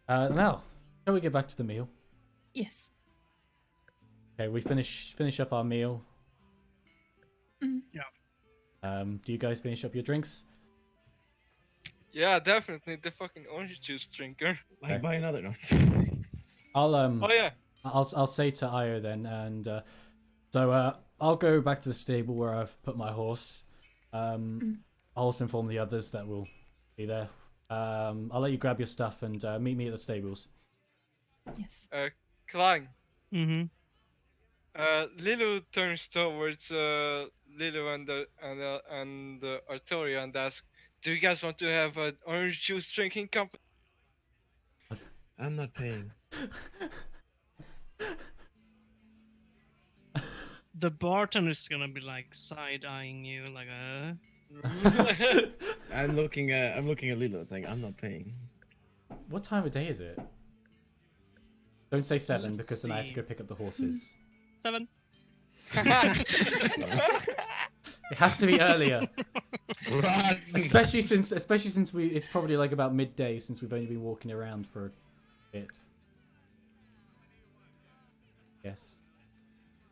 Now, shall we get back to the meal? Yes. Okay, we finish up our meal. Yeah. Do you guys finish up your drinks? Yeah, definitely the fucking orange juice drinker. Like, buy another note. I'll Oh yeah. I'll say to Io then, and so I'll go back to the stable where I've put my horse. I'll also inform the others that we'll be there. I'll let you grab your stuff and meet me at the stables. Yes. Klang. Mm-hmm. Lilu turns towards Lilu and Artoria and asks, Do you guys want to have an orange juice drinking company? I'm not paying. The bartender's gonna be like side eyeing you, like I'm looking at Lilo saying I'm not paying. What time of day is it? Don't say 7 Let's because then I have to see. go pick up the horses. 7. It has to be earlier. Run! Especially since it's probably like about midday since we've only been walking around for a bit. Yes.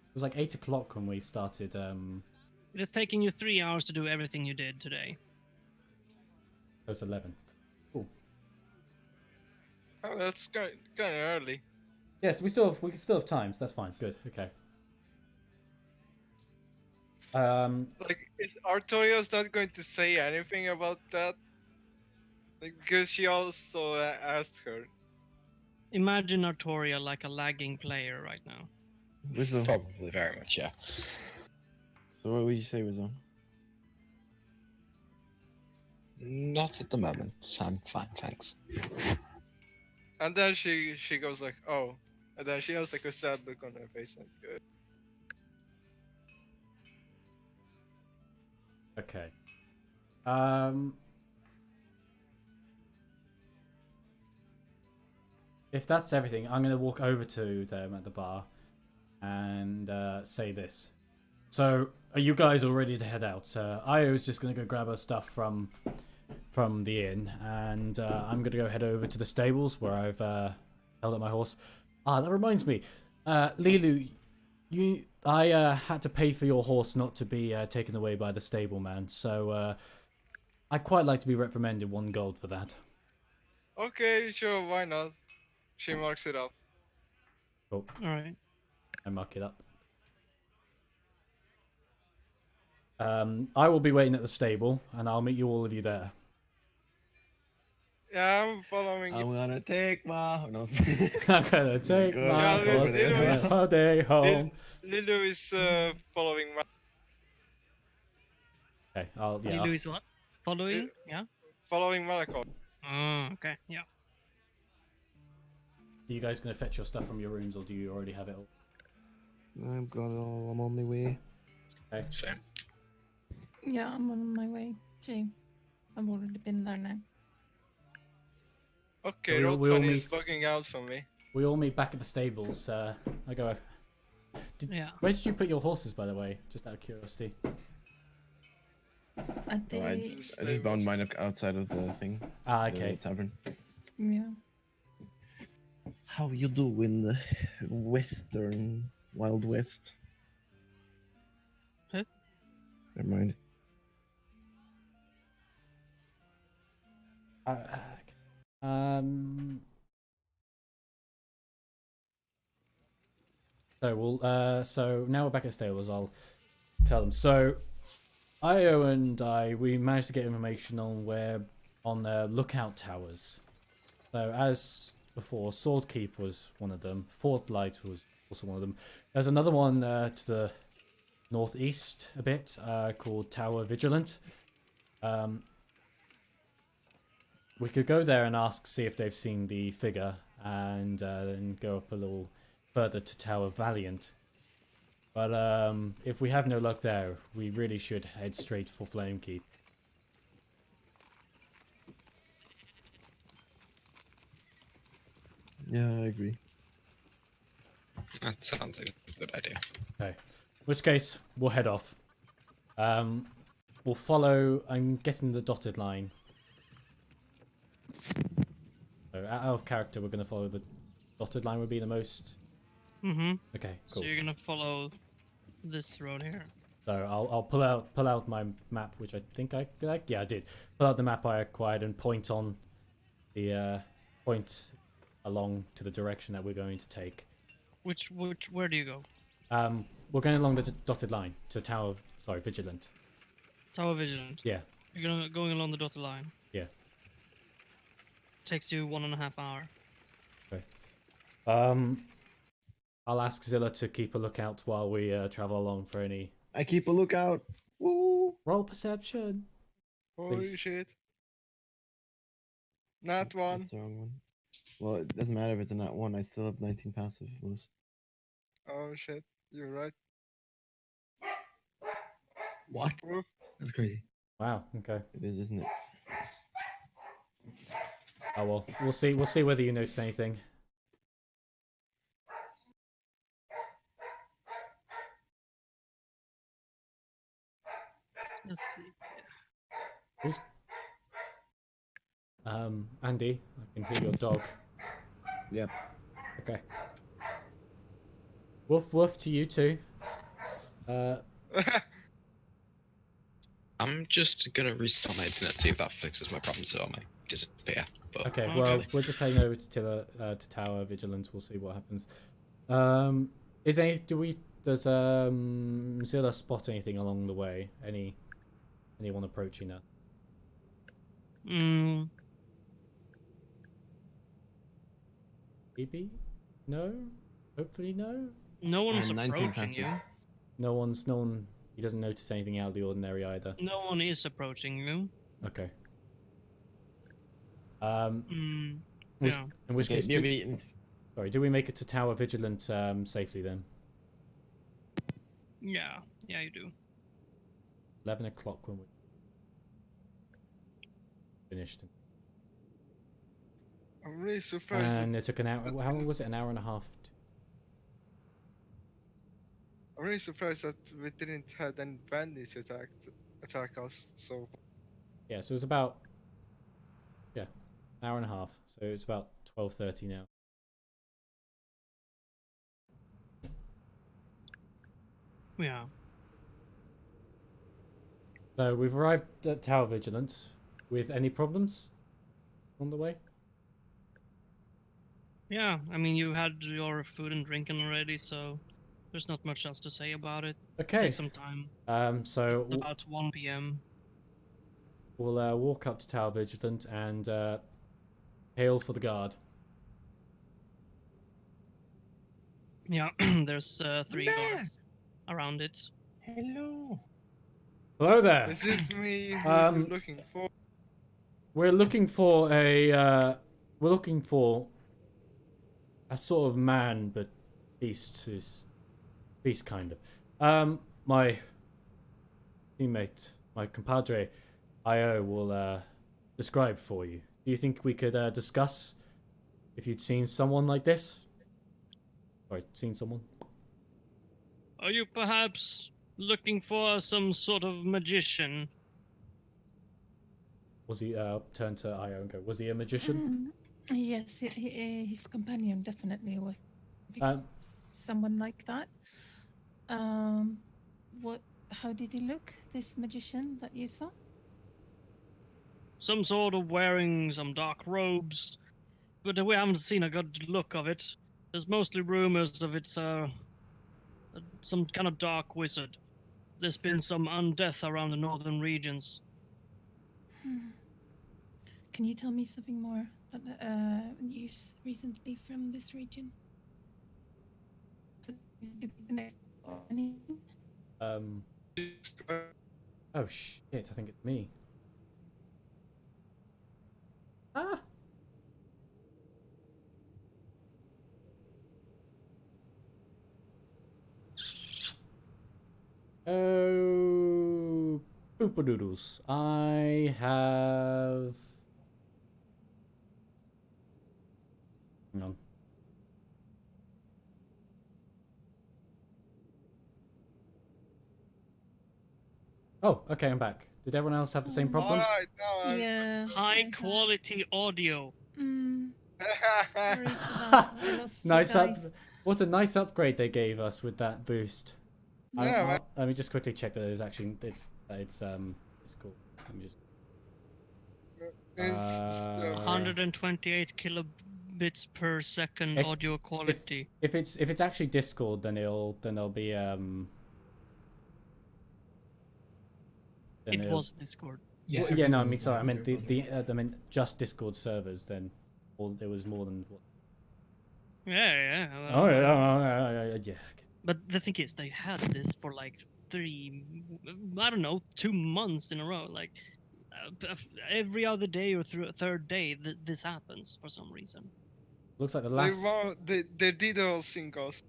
It was like 8 o'clock when we started. It is taking you 3 hours to do everything you did today. It was 11. Cool. Oh, that's kind of early. Yes, we still have time, so that's fine. Good. Okay. Like, is Artorios not going to say anything about that? Like, because she also asked her. Imagine Artoria like a lagging player right now. Wisdom. Probably very much, yeah. So what would you say, Wisdom? Not at the moment. I'm fine, thanks. And then she goes like, oh. And then she has like a sad look on her face. Like, okay. If that's everything, I'm gonna walk over to them at the bar and say this. So, are you guys all ready to head out? Io's just gonna go grab her stuff from the inn, and I'm gonna go head over to the stables where I've held up my horse. Ah, that reminds me, Lilu, I had to pay for your horse not to be taken away by the stableman, so I'd quite like to be reprimanded 1 gold for that. okay, sure, why not? She marks it up. Cool. Alright. I mark it up. I will be waiting at the stable, and I'll meet all of you there. Yeah, I'm following you. I'm gonna take my. No. I'm gonna take Go my over horse there. on my day home. Lilu is following my Okay, I'll Yeah. Louis what? Following? Yeah? following Malakov. Oh, okay, yeah. Are you guys gonna fetch your stuff from your rooms, or do you already have it all? I've got it all. I'm on my way. Okay. Same. Yeah, I'm on my way too. I've already been there now. Okay, We'll Roll20 is meet- bugging out for me. We all meet back at the stables. I go. Yeah. Where did you put your horses, by the way? Just out of curiosity. At the Oh, I just bound mine up outside of the thing. Ah, The okay. tavern. yeah. How you do in the western Wild West? Huh? Never mind. So we'll. So now we're back at stables. I'll tell them. So, Io and we managed to get information on lookout towers. So as before, Swordkeep was one of them. Fort Light was also one of them. There's another one to the northeast a bit called Tower Vigilant. We could go there and ask, see if they've seen the figure, and then go up a little further to Tower Valiant. But if we have no luck there, we really should head straight for Flamekeep. Yeah, I agree. That sounds like a good idea. Okay. In which case, we'll head off. We'll follow, I'm guessing, the dotted line. So out of character, we're going to follow the dotted line would be the most... Mm-hmm. Okay, cool. So you're gonna follow this road here. So I'll pull out my map, which I think I did. Pull out the map I acquired and point on the point along to the direction that we're going to take. Where do you go? We're going along the dotted line to Tower. Sorry, Vigilant. Tower Vigilant. Yeah. You're going along the dotted line. Yeah. Takes you 1.5 hours. Okay. I'll ask Zilla to keep a lookout while we travel along for any I keep a lookout. Woo! roll perception. Holy Please. shit. Not one. That's the wrong one. Well, it doesn't matter if it's a nat 1. I still have 19 passive. Moose. Oh shit. You're right. What? Oof. That's crazy. Wow. Okay. It is, isn't it? Oh well. We'll see. We'll see whether you notice anything. Let's see. Who's... Andy, I can hear your dog. Yep. Okay. Woof woof to you too. I'm just gonna restart my internet, see if that fixes my problem, so I might disappear. But Okay, Okay. well, we're just heading over to Tower Vigilance. We'll see what happens. Does Zilla spot anything along the way? Anyone approaching her? Mm, Maybe? No? Hopefully no? no one's 19 approaching you. passive. No one, he doesn't notice anything out of the ordinary either. No one is approaching you. Okay. Mm, which- yeah. in which Okay, case, BRB, do we make it to Tower Vigilant safely then? Yeah. Yeah, you do. 11 o'clock when we finished. I'm really surprised. And it took an hour. How long was it? An hour and a half? I'm really surprised that we didn't have any bandits attack us. So Yeah, so it was about an hour and a half. So it's about 12:30 now. Yeah. So we've arrived at Tower Vigilance. With any problems on the way? Yeah. I mean, you had your food and drinking already, so there's not much else to say about it. Okay. Take some time. So It's about 1 p.m. we'll walk up to Tower Vigilant and hail for the guard. Yeah. There's 3 guards around it. hello. Hello there. is it me who Um, you're looking for? We're looking for a sort of man, but beast kind of. My teammate, my compadre, Io will describe for you. Do you think we could discuss if you'd seen someone like this? Sorry, seen someone? Are you perhaps looking for some sort of magician? Was he turn to Io and go? Was he a magician? Yes, his companion definitely was Um, someone like that. What? How did he look? This magician that you saw? Some sort of wearing some dark robes, but we haven't seen a good look of it. There's mostly rumors of it's some kind of dark wizard. There's been some undeath around the northern regions. Can you tell me something more about news recently from this region? Or anything? Oh shit! I think it's me. Ah. Oh, poopadoodles. I have. Hang on. Oh, okay, I'm back. Did everyone else have the same problem? Alright, now I'm. Yeah. I High had- quality audio. Sorry for that. I lost you Nice up. guys. What a nice upgrade they gave us with that boost. Yeah, man. Let me just quickly check that it's actually it's cool. Let me just. It's, 128 kilobits per second If- audio quality. If it's actually Discord, then there'll be then It it'll- was Discord. Yeah, Well, yeah, no, I everyone mean was sorry, I on meant there, I mean just Discord servers. Then, or there was more than. Yeah. Oh yeah. Okay. But the thing is, they had this for like 2 months in a row. Like, every other day or third day this happens for some reason. Looks like the They, last. they did all sync us.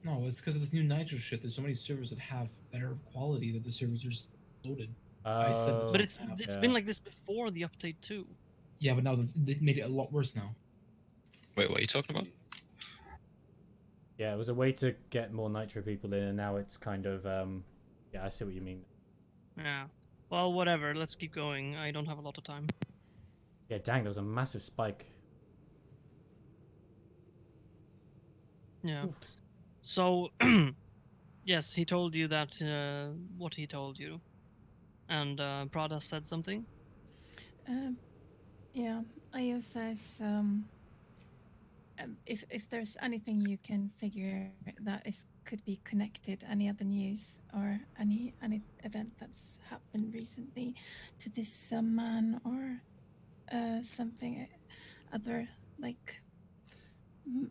No, it's because of this new Nitro shit. There's so many servers that have better quality that the servers are just loaded. I said this Oh, But on it's the app. it's yeah. been like this before the update too. Yeah, but now they made it a lot worse now. Wait, what are you talking about? Yeah, it was a way to get more Nitro people in, and now it's kind of yeah, I see what you mean. Yeah. Well, whatever. Let's keep going. I don't have a lot of time. Yeah, dang, there was a massive spike. Yeah. So, yes, he told you that what he told you, and Prada said something. Yeah, Io says if there's anything you can figure that could be connected, any other news or any event that's happened recently to this man or something other like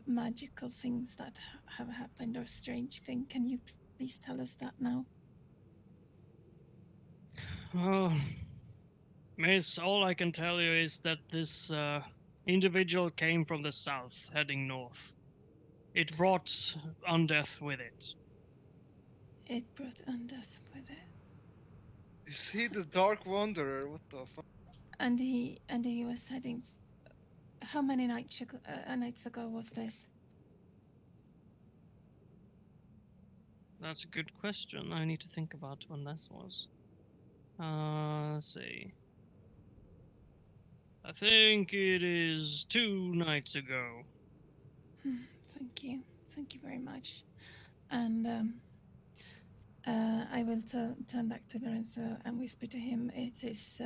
magical things that have happened or strange thing, can you please tell us that now? Oh, Miss, all I can tell you is that this individual came from the south, heading north. It brought undeath with it. It brought undeath with it, Is he the Dark Wanderer? What the fuck? and he was heading. How many nights ago was this? That's a good question. I need to think about when this was. Let's see. I think it is 2 nights ago. Thank you very much. And I will turn back to Lorenzo and whisper to him. It is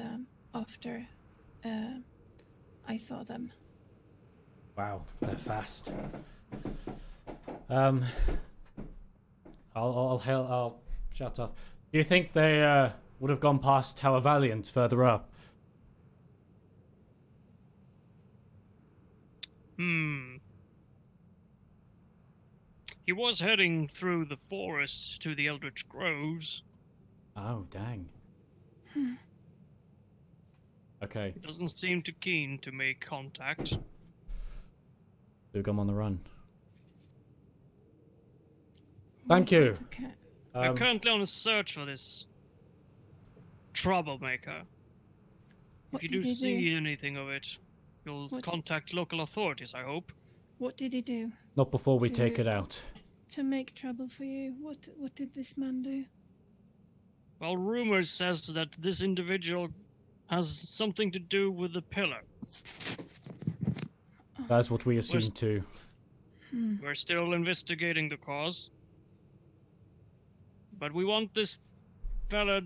after I saw them. Wow, they're fast. I'll shut up. Do you think they would have gone past Tower Valiant further up? He was heading through the forest to the Eldritch Groves. Oh, dang. Okay, He doesn't seem too keen to make contact. Dugum on the run. Thank you. Okay. We're currently on a search for this troublemaker. What If you did do he see anything of it, you'll What- contact local authorities, I hope. What did he do Not before we take To- it out. to make trouble for you? What did this man do? Well, rumors says that this individual has something to do with the pillar. That's what we assumed too. We're still investigating the cause. But we want this fella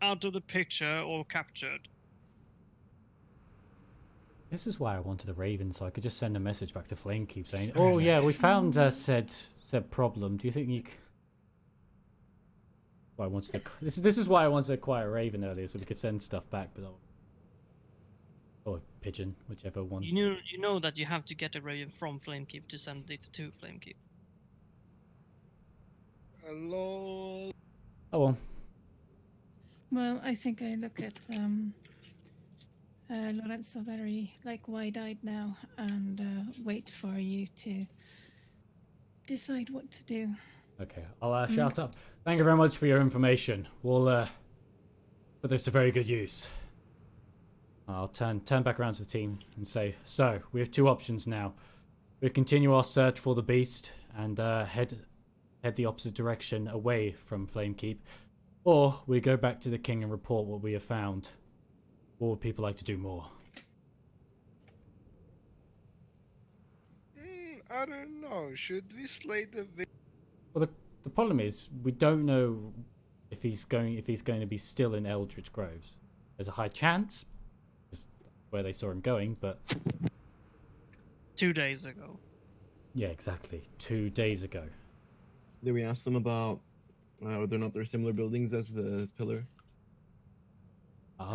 out of the picture or captured. This is why I wanted a Raven, so I could just send a message back to Flamekeep saying, "Oh yeah, we found said problem. Do you think you?" Why I wanted to. This is why I wanted to acquire a Raven earlier, so we could send stuff back, but or pigeon, whichever one. You know that you have to get a raven from Flamekeep to send it to Flamekeep. Hello. Oh well. Well, I think I look at Lorenzo very wide-eyed now and wait for you to decide what to do. Okay, I'll shout up. Thank you very much for your information. We'll put this to very good use. I'll turn back around to the team and say, so we have two options now. We continue our search for the beast and head the opposite direction away from Flamekeep, or we go back to the king and report what we have found. What would people like to do more? I don't know. Should we slay the Well, the problem is we don't know if he's going to be still in Eldritch Groves. There's a high chance, where they saw him going, but 2 days ago. yeah, exactly. 2 days ago. Did we ask them about whether or not there are similar buildings as the pillar? Ah.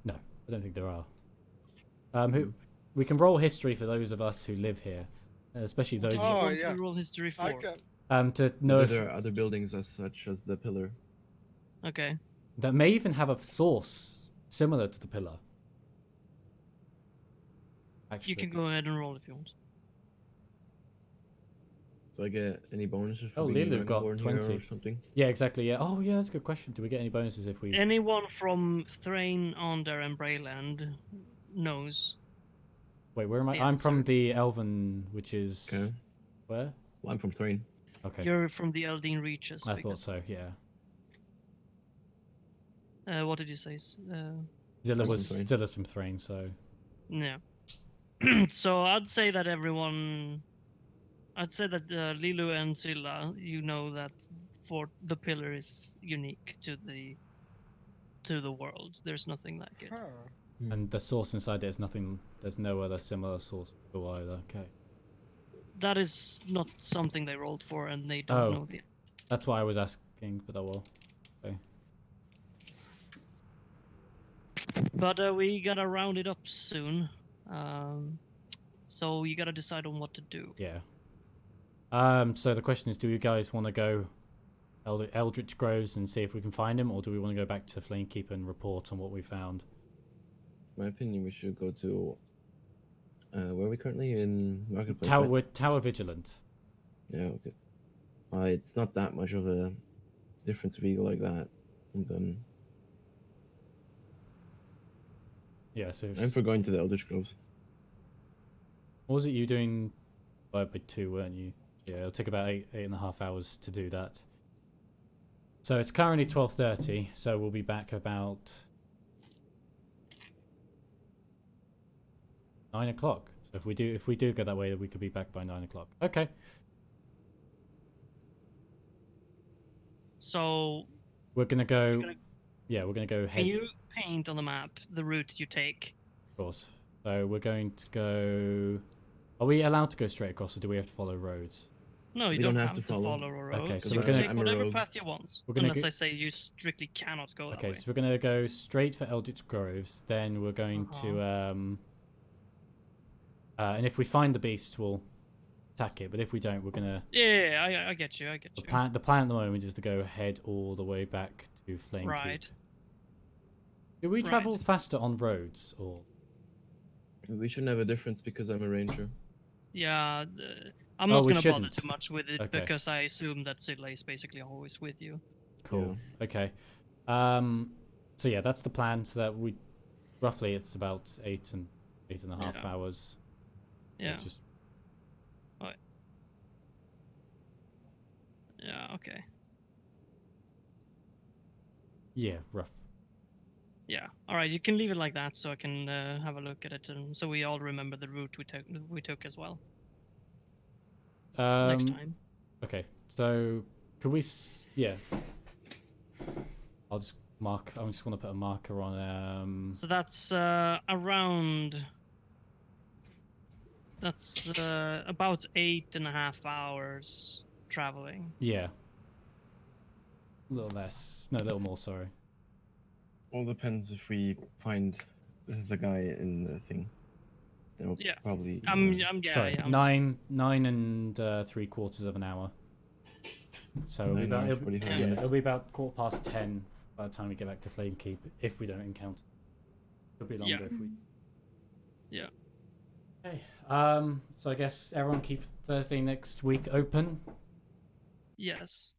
No, I don't think there are. We can roll history for those of us who live here, especially those Oh, What yeah. roll history I for? can. to know Whether if there are other buildings as such as the pillar. Okay. that may even have a source similar to the pillar. Actually, You can go ahead and roll if you want. Do I get any bonuses for Oh, being Lilu got Dragonborn here 20. or something? Yeah, exactly. Yeah. Oh, yeah, that's a good question. Do we get any bonuses if we? Anyone from Thrain, Onder, and Brayland knows. Wait, where am I? the I'm from answer. the Elven, which is Okay. where? Well, I'm from Thrain. Okay, You're from the Eldeen Reaches. I thought because- so. Yeah. What did you say? Zilla I'm was from Thrain. Zilla's from Thrain, so Yeah. So I'd say that everyone. I'd say that Lilu and Zilla, you know that for the pillar is unique to the world. There's nothing like it. and the source inside there's nothing. There's no other similar source to either. Okay, That is not something they rolled for, and they don't Oh. know the. that's why I was asking. But oh well. But we gotta round it up soon. So you gotta decide on what to do. Yeah. So the question is, do you guys want to go Eldritch Groves and see if we can find him, or do we want to go back to Flamekeep and report on what we found? In my opinion, we should go to. Where are we currently in Marketplace? Tower, right? we're Tower Vigilant. Yeah, okay. It's not that much of a difference if we go like that. And then Yeah. So I'm for going to the Eldritch Groves. what was it you doing? By 2, weren't you? Yeah, it'll take about 8.5 hours to do that. So it's currently 12:30, so we'll be back about 9 o'clock. So if we do go that way, we could be back by 9 o'clock. Okay. So We're gonna go. gonna- Yeah, we're gonna go can head. you paint on the map the route you take? Of course. So we're going to go. Are we allowed to go straight across, or do we have to follow roads? No, you We don't have to follow a follow. road. Okay, so you we're can gonna- take I'm a whatever rogue. path you want. We're gonna Unless go- I say you strictly cannot go that Okay, way. so we're gonna go straight for Eldritch Groves. Then we're going to and if we find the beast, we'll attack it. But if we don't, we're gonna. Yeah, I get you. I get The you. plan at the moment is to go head all the way back to Flamekeep. Right. Do we travel Right. faster on roads or? We shouldn't have a difference because I'm a ranger. Yeah, I'm Oh, not we gonna bother shouldn't. too much with it Okay. because I assume that Zilla is basically always with you. Cool. Okay. So yeah, that's the plan. So that we roughly it's about 8.5 Yeah. hours. Yeah. Just Yeah. Okay. yeah, rough. Yeah. All right. You can leave it like that, so I can have a look at it, and so we all remember the route we took as well next time. Okay. So could we? Yeah. I'll just mark. I'm just gonna put a marker on. So that's around. That's about 8.5 hours traveling. Yeah. A little less. No, a little more. Sorry. All depends if we find the guy in the thing. Then we'll Yeah. probably. Yeah. Sorry. Yeah, 9 and 3/4 of an hour. So it'll be 9 about hours, it'll, 45 yeah, minutes. it'll be about 10:15 by the time we get back to Flamekeep if we don't encounter. It'll be longer Yeah. if we. Yeah. Okay. So I guess everyone keeps Thursday next week open. Yes.